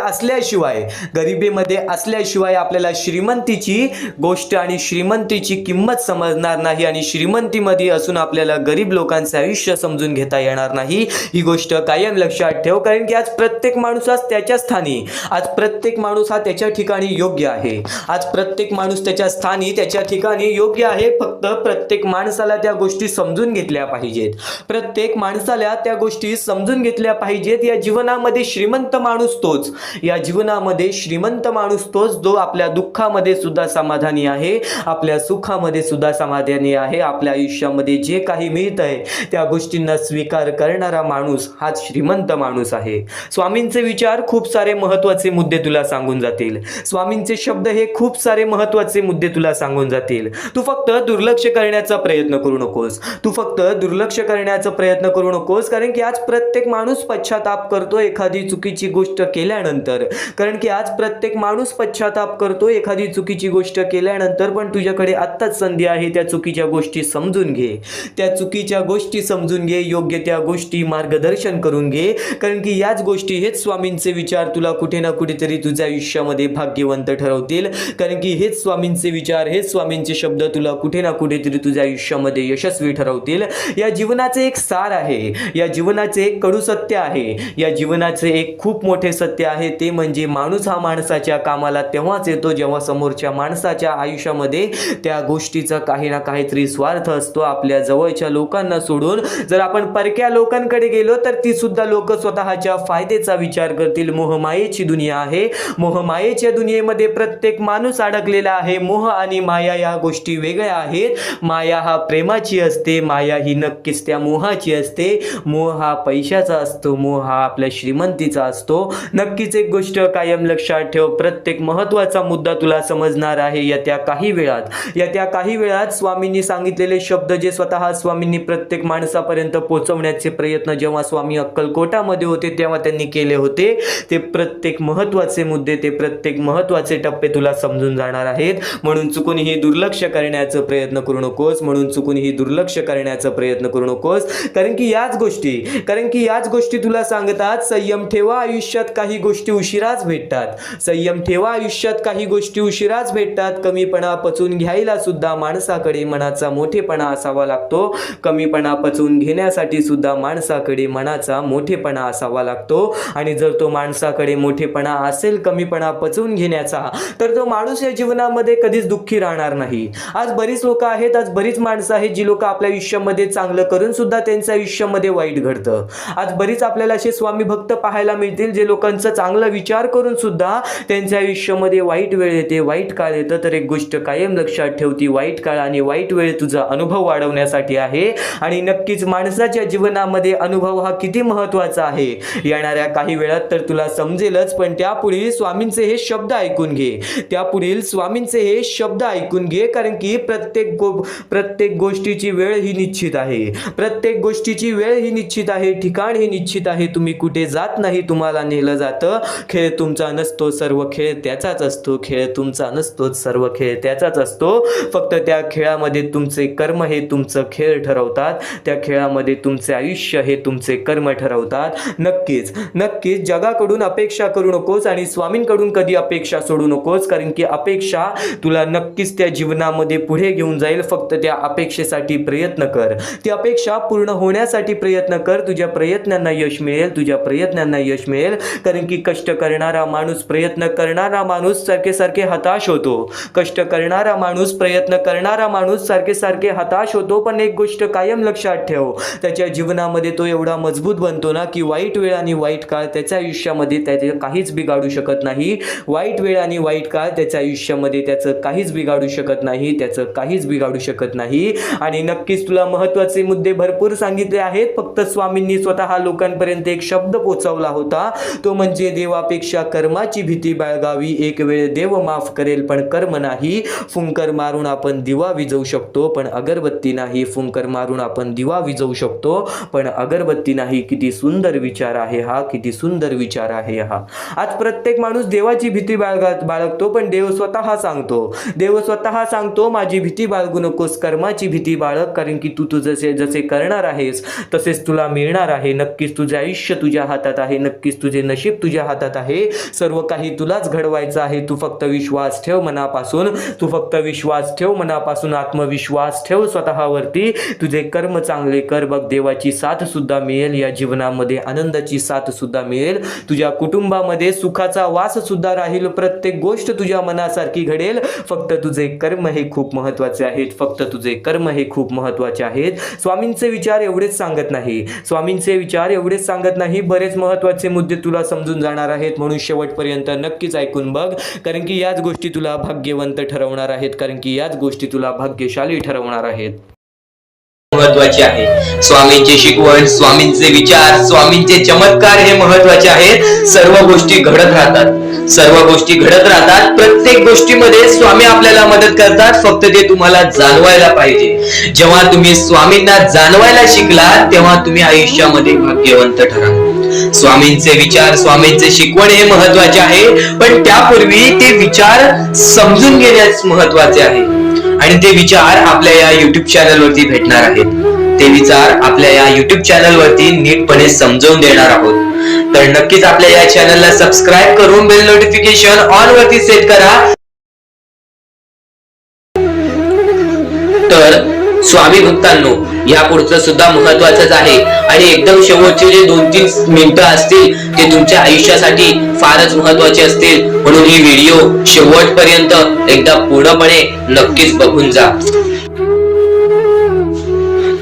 असल्याशिवाय आपल्याला श्रीमंतीची गोष्ट आणि श्रीमंतीची किंमत समजणार नाही आणि श्रीमंतीमध्ये असून आपल्याला गरीब लोकांचे आयुष्य समजून घेता येणार नाही. ही गोष्ट कायम लक्षात ठेव. कारण की आज प्रत्येक माणूस आज त्याच्या स्थानी, आज प्रत्येक माणूस हा त्याच्या ठिकाणी योग्य आहे. आज प्रत्येक माणूस त्याच्या स्थानी त्याच्या ठिकाणी योग्य आहे. फक्त प्रत्येक माणसाला त्या गोष्टी समजून घेतल्या पाहिजेत. प्रत्येक माणसाला त्या गोष्टी समजून घेतल्या पाहिजेत. या जीवनामध्ये श्रीमंत माणूस तोच, या जीवनामध्ये श्रीमंत माणूस तोच जो आपल्या दुःखामध्ये सुद्धा समाधानी आहे, आपल्या सुखामध्ये सुद्धा समाधानी आहे. आपल्या आयुष्यामध्ये जे काही मिळत आहे त्या गोष्टींना स्वीकार करणारा माणूस हाच श्रीमंत माणूस आहे. स्वामींचे विचार खूप सारे महत्त्वाचे मुद्दे तुला सांगून जातील. स्वामींचे शब्द हे खूप सारे महत्त्वाचे मुद्दे तुला सांगून जातील. तू फक्त दुर्लक्ष करण्याचा प्रयत्न करू नकोस. तू फक्त दुर्लक्ष करण्याचा प्रयत्न करू नकोस. कारण की आज प्रत्येक माणूस पश्चाताप करतो एखादी चुकीची गोष्ट केल्यानंतर. कारण की आज प्रत्येक माणूस पश्चाताप करतो एखादी चुकीची गोष्ट केल्यानंतर. पण तुझ्याकडे आत्ताच संधी आहे त्या चुकीच्या गोष्टी समजून घे. त्या चुकीच्या गोष्टी समजून घे. योग्य त्या गोष्टी मार्गदर्शन करून घे. कारण की याच गोष्टी, हेच स्वामींचे विचार तुला कुठे ना कुठेतरी तुझ्या आयुष्यामध्ये भाग्यवंत ठरवतील. कारण की हेच स्वामींचे विचार, हेच स्वामींचे शब्द तुला कुठे ना कुठेतरी तुझ्या आयुष्यामध्ये यशस्वी ठरवतील. या जीवनाचे एक सार आहे, या जीवनाचे एक कडू सत्य आहे, या जीवनाचे एक खूप मोठे सत्य आहे. ते म्हणजे माणूस हा माणसाच्या कामाला तेव्हाच येतो जेव्हा समोरच्या माणसाच्या आयुष्यामध्ये त्या गोष्टीचा काही ना काहीतरी स्वार्थ असतो. आपल्या जवळच्या लोकांना सोडून जर आपण परक्या लोकांकडे गेलो तर ती सुद्धा लोक स्वतःच्या फायद्याचा विचार करतील. मोहमायेची दुनिया आहे. मोहमायेच्या दुनियेमध्ये प्रत्येक माणूस अडकलेला आहे. मोह आणि माया या गोष्टी वेगळ्या आहेत. माया हा प्रेमाची असते, माया ही नक्कीच त्या मोहाची असते. मोह हा पैशाचा असतो, मोह हा आपल्या श्रीमंतीचा असतो. नक्कीच एक गोष्ट कायम लक्षात ठेव. प्रत्येक महत्त्वाचा मुद्दा तुला समजणार आहे येत्या काही वेळात स्वामींनी सांगितलेले शब्द जे स्वतः स्वामींनी प्रत्येक माणसापर्यंत पोहोचवण्याचे प्रयत्न जेव्हा स्वामी अक्कलकोटामध्ये होते तेव्हा त्यांनी केले होते. ते प्रत्येक महत्त्वाचे मुद्दे, ते प्रत्येक महत्त्वाचे टप्पे तुला समजून जाणार आहेत. म्हणून चुकूनही दुर्लक्ष करण्याचा प्रयत्न करू नकोस. कारण की याच गोष्टी तुला सांगतात संयम ठेवा. आयुष्यात काही गोष्टी उशिराच भेटतात. कमीपणा पचवून घ्यायला सुद्धा माणसाकडे मनाचा मोठेपणा असावा लागतो. कमीपणा पचवून घेण्यासाठी सुद्धा माणसाकडे मनाचा मोठेपणा असावा लागतो. आणि जर तो माणसाकडे मोठेपणा असेल कमीपणा पचवून घेण्याचा, तर तो माणूस या जीवनामध्ये कधीच दुःखी राहणार नाही. आज बरीच लोक आहेत, आज बरीच माणसं आहेत जी लोक आपल्या आयुष्यामध्ये चांगलं करून सुद्धा त्यांच्या आयुष्यामध्ये वाईट घडतं. आज बरीच आपल्याला असे स्वामी भक्त पाहायला पाहायला मिळतील, जे लोकांचा चांगला विचार करून सुद्धा त्यांच्या आयुष्यामध्ये वाईट वेळ येते, वाईट काळ येतं. तर एक गोष्ट कायम लक्षात ठेव, ती वाईट काळ आणि वाईट वेळ तुझा अनुभव वाढवण्यासाठी आहे. आणि नक्कीच माणसाच्या जीवनामध्ये अनुभव हा किती महत्त्वाचा आहे येणाऱ्या काही वेळात तर तुला समजेलच. पण त्यापुढील स्वामींचे हे शब्द ऐकून घे, त्यापुढील स्वामींचे हे शब्द ऐकून घे. कारण की प्रत्येक गोष्टीची वेळ ही निश्चित आहे, प्रत्येक गोष्टीची वेळ ही निश्चित आहे, ठिकाण हे निश्चित आहे. तुम्ही कुठे जात नाही, तुम्हाला नेलं जातं. खेळ तुमचा नसतो, सर्व खेळ त्याचाच असतो. खेळ तुमचा नसतो, सर्व खेळ त्याचाच असतो. फक्त त्या खेळामध्ये तुमचे कर्म हे तुमचं खेळ ठरवतात, त्या खेळामध्ये तुमचे आयुष्य हे तुमचे कर्म ठरवतात. नक्कीच जगाकडून अपेक्षा करू नकोस आणि स्वामींकडून कधी अपेक्षा सोडू नकोस. कारण की अपेक्षा तुला नक्कीच त्या जीवनामध्ये पुढे घेऊन जाईल. फक्त त्या अपेक्षेसाठी प्रयत्न कर, ती अपेक्षा पूर्ण होण्यासाठी प्रयत्न कर. तुझ्या प्रयत्नांना यश मिळेल, तुझ्या प्रयत्नांना यश मिळेल. कारण की कष्ट करणारा माणूस, प्रयत्न करणारा माणूस सारखे हताश होतो. कष्ट करणारा माणूस, प्रयत्न करणारा माणूस सारखे हताश होतो. पण एक गोष्ट कायम लक्षात ठेव, त्याच्या जीवनामध्ये तो एवढा मजबूत बनतो ना की वाईट वेळ आणि वाईट काळ त्याच्या आयुष्यामध्ये त्याचे काहीच बिघाडू शकत नाही. वाईट वेळ आणि वाईट काळ त्याच्या आयुष्यामध्ये त्याचं काहीच बिघाडू शकत नाही, त्याचं काहीच बिघाडू शकत नाही. आणि नक्कीच तुला महत्त्वाचे मुद्दे भरपूर सांगितले आहेत. फक्त स्वामींनी स्वतः लोकांपर्यंत एक शब्द पोहोचवला होता, तो म्हणजे देवापेक्षा कर्माची भीती बाळगावी. एक वेळ देव माफ करेल पण कर्म नाही. फुंकर मारून आपण दिवा विझवू शकतो पण अगरबत्ती नाही. फुंकर मारून आपण दिवा विझवू शकतो पण अगरबत्ती नाही. किती सुंदर विचार आहे हा, किती सुंदर विचार आहे हा. आज प्रत्येक माणूस देवाची भीती बाळगतो, पण देव स्वतः सांगतो माझी भीती बाळगू नकोस, कर्माची भीती बाळग. कारण की तू जसे करणार आहेस तसेच तुला मिळणार आहे. नक्कीच तुझे आयुष्य तुझ्या हातात आहे, नक्कीच तुझे नशीब तुझ्या हातात आहे. सर्व काही तुलाच घडवायचं आहे. तू फक्त विश्वास ठेव मनापासून, तू फक्त विश्वास ठेव मनापासून, आत्मविश्वास ठेव स्वतःवरती. तुझे कर्म चांगले कर, बघ देवाची साथ सुद्धा मिळेल या जीवनामध्ये, आनंदाची साथ सुद्धा मिळेल. तुझ्या कुटुंबामध्ये सुखाचा वास सुद्धा राहील. प्रत्येक गोष्ट तुझ्या मनासारखी घडेल. फक्त तुझे कर्म हे खूप महत्त्वाचे आहेत, फक्त तुझे कर्म हे खूप महत्त्वाचे आहेत. स्वामींचे विचार एवढेच सांगत नाही, बरेच महत्त्वाचे मुद्दे तुला समजून जाणार आहेत. म्हणून शेवटपर्यंत नक्कीच ऐकून बघ. कारण की याच गोष्टी तुला भाग्यवंत ठरवणार आहेत, कारण की याच गोष्टी तुला भाग्यशाली ठरवणार आहेत. महत्वाचे आहे स्वामींची शिकवण, स्वामींचे विचार, स्वामींचे चमत्कार हे महत्वाचे आहेत. सर्व गोष्टी घडत राहतात, प्रत्येक गोष्टीमध्ये स्वामी आपल्याला मदत करतात. फक्त ते तुम्हाला जाणवायला पाहिजे. जेव्हा तुम्ही स्वामींना जाणवायला शिकला तेव्हा तुम्ही आयुष्यामध्ये भाग्यवंत ठराल. स्वामींचे विचार, स्वामींचे शिकवण हे महत्वाचे आहे, पण त्यापूर्वी ते विचार समजून घेण्यास महत्वाचे आहे. आणि ते विचार आपल्या या युट्यूब चॅनल वरती भेटणार आहेत. ते विचार आपल्या या युट्यूब चॅनल वरती नीटपणे समजावून देणार आहोत. तर नक्कीच आपल्या या चॅनलला सबस्क्राईब करून बेल नोटिफिकेशन ऑन वरती सेट करा. तर स्वामी भक्तांनो, या पुढचं सुद्धा महत्वाचंच आहे. आणि एकदम शेवटचे जे 2-3 मिनिटं असतील ते तुमच्या आयुष्यासाठी फारच महत्वाचे असतील. म्हणून ही व्हिडिओ शेवटपर्यंत एकदा पूर्णपणे नक्कीच बघून जा.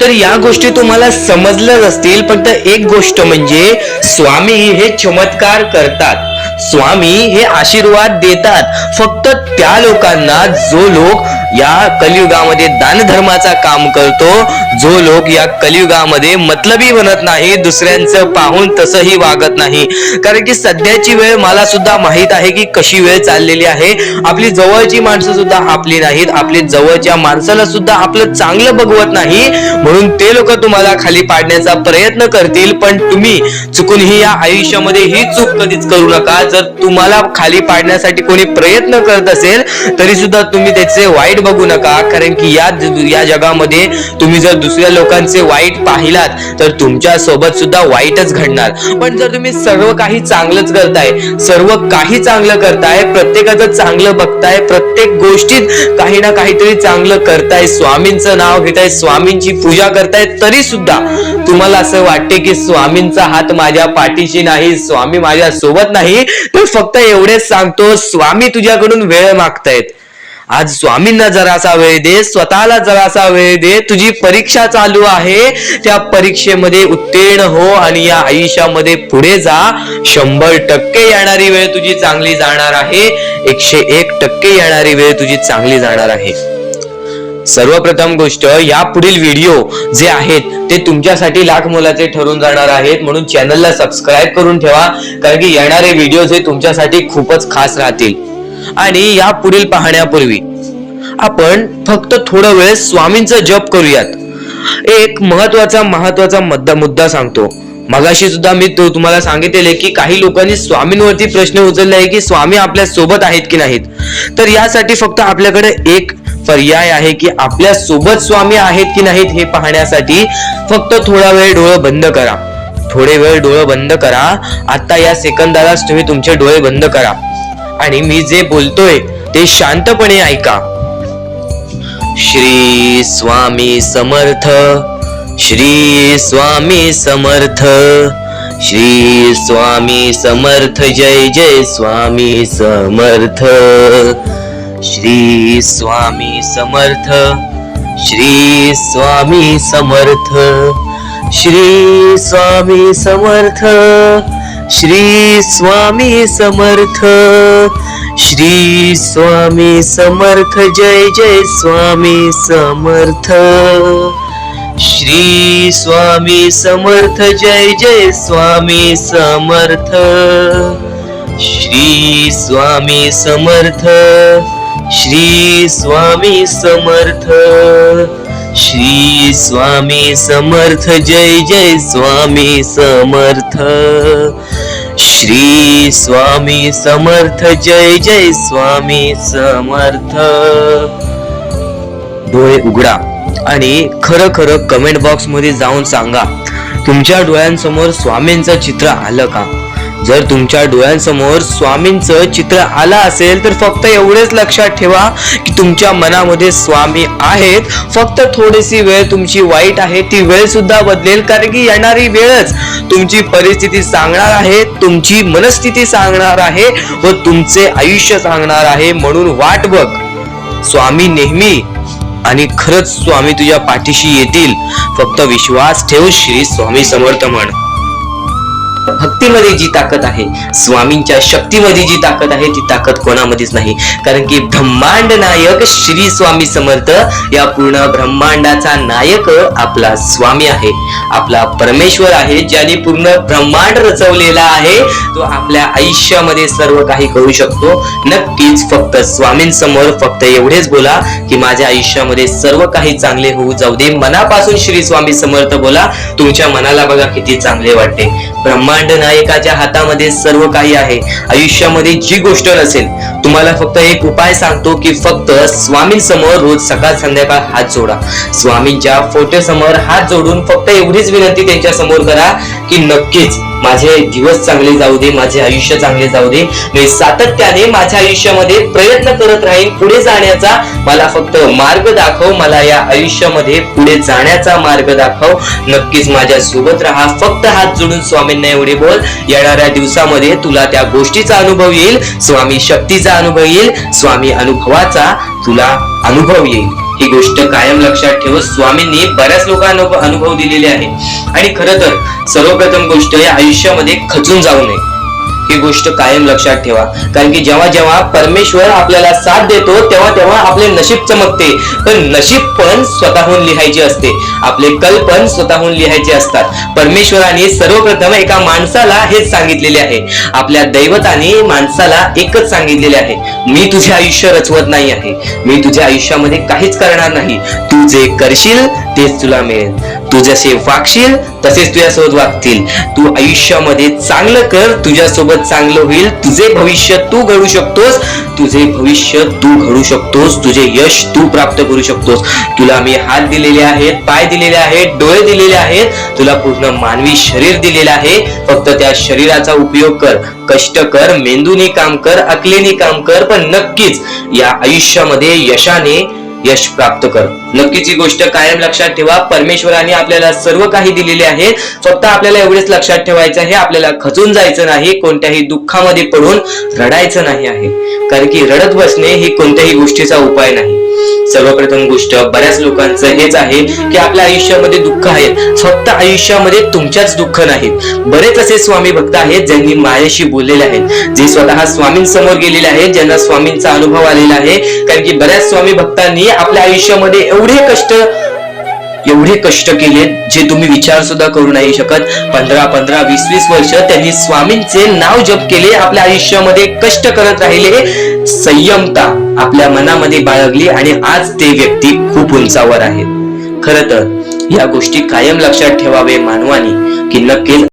तर या गोष्टी तुम्हाला समजल्याच असतील. फक्त एक गोष्ट म्हणजे स्वामी हे चमत्कार करतात, स्वामी हे आशीर्वाद देतात फक्त त्या लोकांना जो लोक या कलियुगामध्ये दानधर्माचा काम करतो, जो लोक या कलियुगामध्ये मतलबी बनत नाही, दुसऱ्यांचं पाहून तसंही वागत नाही. कारण की सध्याची वेळ मला सुद्धा माहित आहे की कशी वेळ चाललेली आहे. आपली जवळची माणसं सुद्धा आपली नाहीत, आपली जवळच्या माणसाला सुद्धा आपलं चांगलं बघवत नाही. म्हणून ते लोक तुम्हाला खाली पाडण्याचा प्रयत्न करतील, पण तुम्ही चुकूनही या आयुष्यामध्ये ही चूक कधीच करू नका. जर तुम्हाला खाली पाडण्यासाठी कोणी प्रयत्न करत असेल तरी सुद्धा तुम्ही त्याचे वाईट बघू नका. कारण की या जगामध्ये तुम्ही जर दुसऱ्या लोकांचे वाईट पाहिलात तर तुमच्या सोबत सुद्धा वाईटच घडणार. पण जर तुम्ही सर्व काही चांगलंच करताय, सर्व काही चांगलं करताय, प्रत्येकाचं चांगलं बघताय, प्रत्येक गोष्टीत काही ना काहीतरी चांगलं करताय, स्वामींचं नाव घेताय, स्वामींची पूजा करताय, तरी सुद्धा तुम्हाला असं वाटते की स्वामींचा हात माझ्या पाठीशी नाही, स्वामी माझ्या सोबत नाही, तर फक्त एवढेच सांगतो, स्वामी तुझ्याकडून वेळ मागतायत. आज स्वामींना जरासा वेळ दे, स्वतःला जरासा वेळ दे. तुझी परीक्षा चालू आहे, त्या परीक्षेमध्ये उत्तीर्ण हो आणि या आयुष्यामध्ये पुढे जा. 100% येणारी वेळ तुझी चांगली जाणार आहे. 101% येणारी वेळ तुझी चांगली जाणार आहे. सर्वप्रथम गोष्ट, या पुढील व्हिडिओ जे आहेत ते तुमच्यासाठी लाख मोलाचे ठरून जाणार आहेत, म्हणून चॅनलला सबस्क्राईब करून ठेवा, कारण की येणारे व्हिडिओ जे तुमच्यासाठी खूपच खास राहतील. आणि या पुढील पाहण्यापूर्वी आपण फक्त थोडा वेळ स्वामींचा जप करूयात. एक महत्वाचा मुद्दा सांगतो. मगाशी सुद्धा मी तुम्हाला सांगितले की काही लोकांनी स्वामींवरती प्रश्न उचलले आहे की स्वामी आपल्या सोबत आहेत की नाहीत. तर यासाठी फक्त आपल्याकडे एक पर्याय आहे की आपल्या सोबत स्वामी आहेत की नाहीत हे पाहण्यासाठी फक्त थोडा वेळ डोळे बंद करा. थोडे वेळ डोळे बंद करा. आता या सेकंदालाच तुम्ही तुमचे डोळे बंद करा आणि मी जे बोलतोय ते शांतपणे ऐका. श्री स्वामी समर्थ, श्री स्वामी समर्थ, श्री स्वामी समर्थ, जय जय स्वामी समर्थ. श्री स्वामी समर्थ, श्री स्वामी समर्थ, श्री स्वामी समर्थ, श्री स्वामी समर्थ, श्री स्वामी समर्थ, जय जय स्वामी समर्थ. श्री स्वामी समर्थ, जय जय स्वामी समर्थ. श्री स्वामी समर्थ, श्री स्वामी समर्थ, श्री स्वामी समर्थ, जय जय स्वामी समर्थ. श्री स्वामी समर्थ, जय जय स्वामी समर्थ. डोळे उघडा आणि खरं खरं कमेंट बॉक्स मध्ये जाऊन सांगा, तुमच्या डोळ्यांसमोर स्वामींचं चित्र आलं का? जर तुमच्या डोळ्यांसमोर स्वामींचं चित्र आलं असेल तर फक्त एवढेच लक्षात ठेवा की तुमच्या मनामध्ये स्वामी आहेत. फक्त थोडीशी वेळ तुमची वाईट आहे, ती वेळ सुद्धा बदलेल, कारण की येणारी वेळच तुमची परिस्थिती सांगणार आहे, तुमची मनस्थिती सांगणार आहे व तुमचे आयुष्य सांगणार आहे. म्हणून वाट बघ, स्वामी नेहमी आणि खरंच स्वामी तुझ्या पाठीशी येतील. फक्त विश्वास ठेव. श्री स्वामी समर्थ म्हण. भक्तीमध्ये जी ताकद आहे, स्वामींच्या शक्तीमध्ये जी ताकद आहे, ती ताकद कोणामध्येच नाही, कारण की ब्रह्मांड नायक श्री स्वामी समर्थ, या पूर्ण ब्रह्मांडाचा नायक आपला स्वामी आहे, आपला परमेश्वर आहे, ज्याने पूर्ण ब्रह्मांड रचवलेला आहे. तो आपल्या आयुष्यामध्ये सर्व काही करू शकतो. नक्कीच फक्त स्वामींसमोर फक्त एवढेच बोला की माझ्या आयुष्यामध्ये सर्व काही चांगले होऊ जाऊ दे. मनापासून श्री स्वामी समर्थ बोला. तुमच्या मनाला बघा किती चांगले वाटते. ब्रह्मांड नायकाच्या हातामध्ये सर्व काही आहे. आयुष्यामध्ये जी गोष्ट नसेल, तुम्हाला फक्त एक उपाय सांगतो की फक्त स्वामींसमोर रोज सकाळ संध्याकाळ हात जोडा. स्वामींच्या फोटो समोर हात जोडून फक्त एवढीच विनंती त्यांच्या समोर करा की नक्कीच माझे दिवस चांगले जाऊ दे, माझे आयुष्य चांगले जाऊ दे. मी सातत्याने माझ्या आयुष्यामध्ये प्रयत्न करत राहीन पुढे जाण्याचा. मला फक्त मार्ग दाखव, मला या आयुष्यामध्ये पुढे जाण्याचा मार्ग दाखव. नक्कीच माझ्या सोबत राहा. फक्त हात जोडून स्वामींना एवढे बोल. येणाऱ्या दिवसामध्ये तुला त्या गोष्टीचा अनुभव येईल, स्वामी शक्तीचा अनुभव येईल, स्वामी अनुभवाचा तुला अनुभव येईल. ही गोष्ट कायम लक्षात ठेव. स्वामींनी बऱ्याच लोकांना अनुभव दिलेले आहे. आणि खरं तर सर्वप्रथम गोष्ट, या आयुष्यामध्ये खचून जाऊ नये, ही गोष्ट कायम लक्षात ठेवा. कारण की जेव्हा जेव्हा परमेश्वर आपल्याला साथ देतो तेव्हा तेव्हा आपले नशीब चमकते. पण नशीब पण स्वतःहून लिहायचे असते, आपले कल पण स्वतःहून लिहायचे असतात. परमेश्वराने सर्वप्रथम एका माणसाला हेच सांगितलेले आहे, आपल्या दैवताने माणसाला एकच सांगितलेले आहे, मी तुझे आयुष्य रचवत नाही आहे, मी तुझ्या आयुष्यामध्ये काहीच करणार नाही. तू जे करशील तेच तुला मिळेल. तू जसे वागशील तसेच तुझ्यासोबत वागतील. तू आयुष्यामध्ये चांगलं कर, तुझ्यासोबत चांगलं होईल. तुझे भविष्य तू घडू शकतोस, तुझे भविष्य तू घडू शकतोस, तुझे यश तू प्राप्त करू शकतोस. तुला मी हात दिलेले आहेत, पाय दिलेले आहेत, डोळे दिलेले आहेत, तुला पूर्ण मानवी शरीर दिलेले आहे. फक्त त्या शरीराचा उपयोग कर, कष्ट कर, मेंदूने काम कर, अकलेने काम कर, पण नक्कीच या आयुष्यामध्ये यशाने यश प्राप्त कर. नक्कीच ही गोष्ट कायम लक्षात ठेवा. परमेश्वराने आपल्याला सर्व काही दिलेले आहे. फक्त आपल्याला एवढेच लक्षात ठेवायचं आहे, आपल्याला खचून जायचं नाही, कोणत्याही दुःखामध्ये पडून रडायचं नाही आहे. कारण की रडत बसणे ही कोणत्याही गोष्टीचा उपाय नाही. सर्वप्रथम गोष्ट बऱ्याच लोकांचं हेच आहे की आपल्या आयुष्यामध्ये दुःख आहे. फक्त आयुष्यामध्ये तुमच्याच दुःख नाहीत. बरेच असे स्वामी भक्त आहेत ज्यांनी माझ्याशी बोललेले आहेत, जे स्वतः स्वामींसमोर गेलेले आहेत, ज्यांना स्वामींचा अनुभव आलेला आहे. कारण की बऱ्याच स्वामी भक्तांनी आपल्या आयुष्यामध्ये एवढे कष्ट केले जे तुम्ही विचार सुद्धा करू नाही शकत. 15 20 वर्ष त्यांनी स्वामींचे नाव जप केले, आपल्या आयुष्यामध्ये कष्ट करत राहिले, संयमता आपल्या मनामध्ये बाळगली आणि आज ते व्यक्ती खूप उंचावर आहेत. खरं तर या गोष्टी कायम लक्षात ठेवावे मानवानी की नक्कीच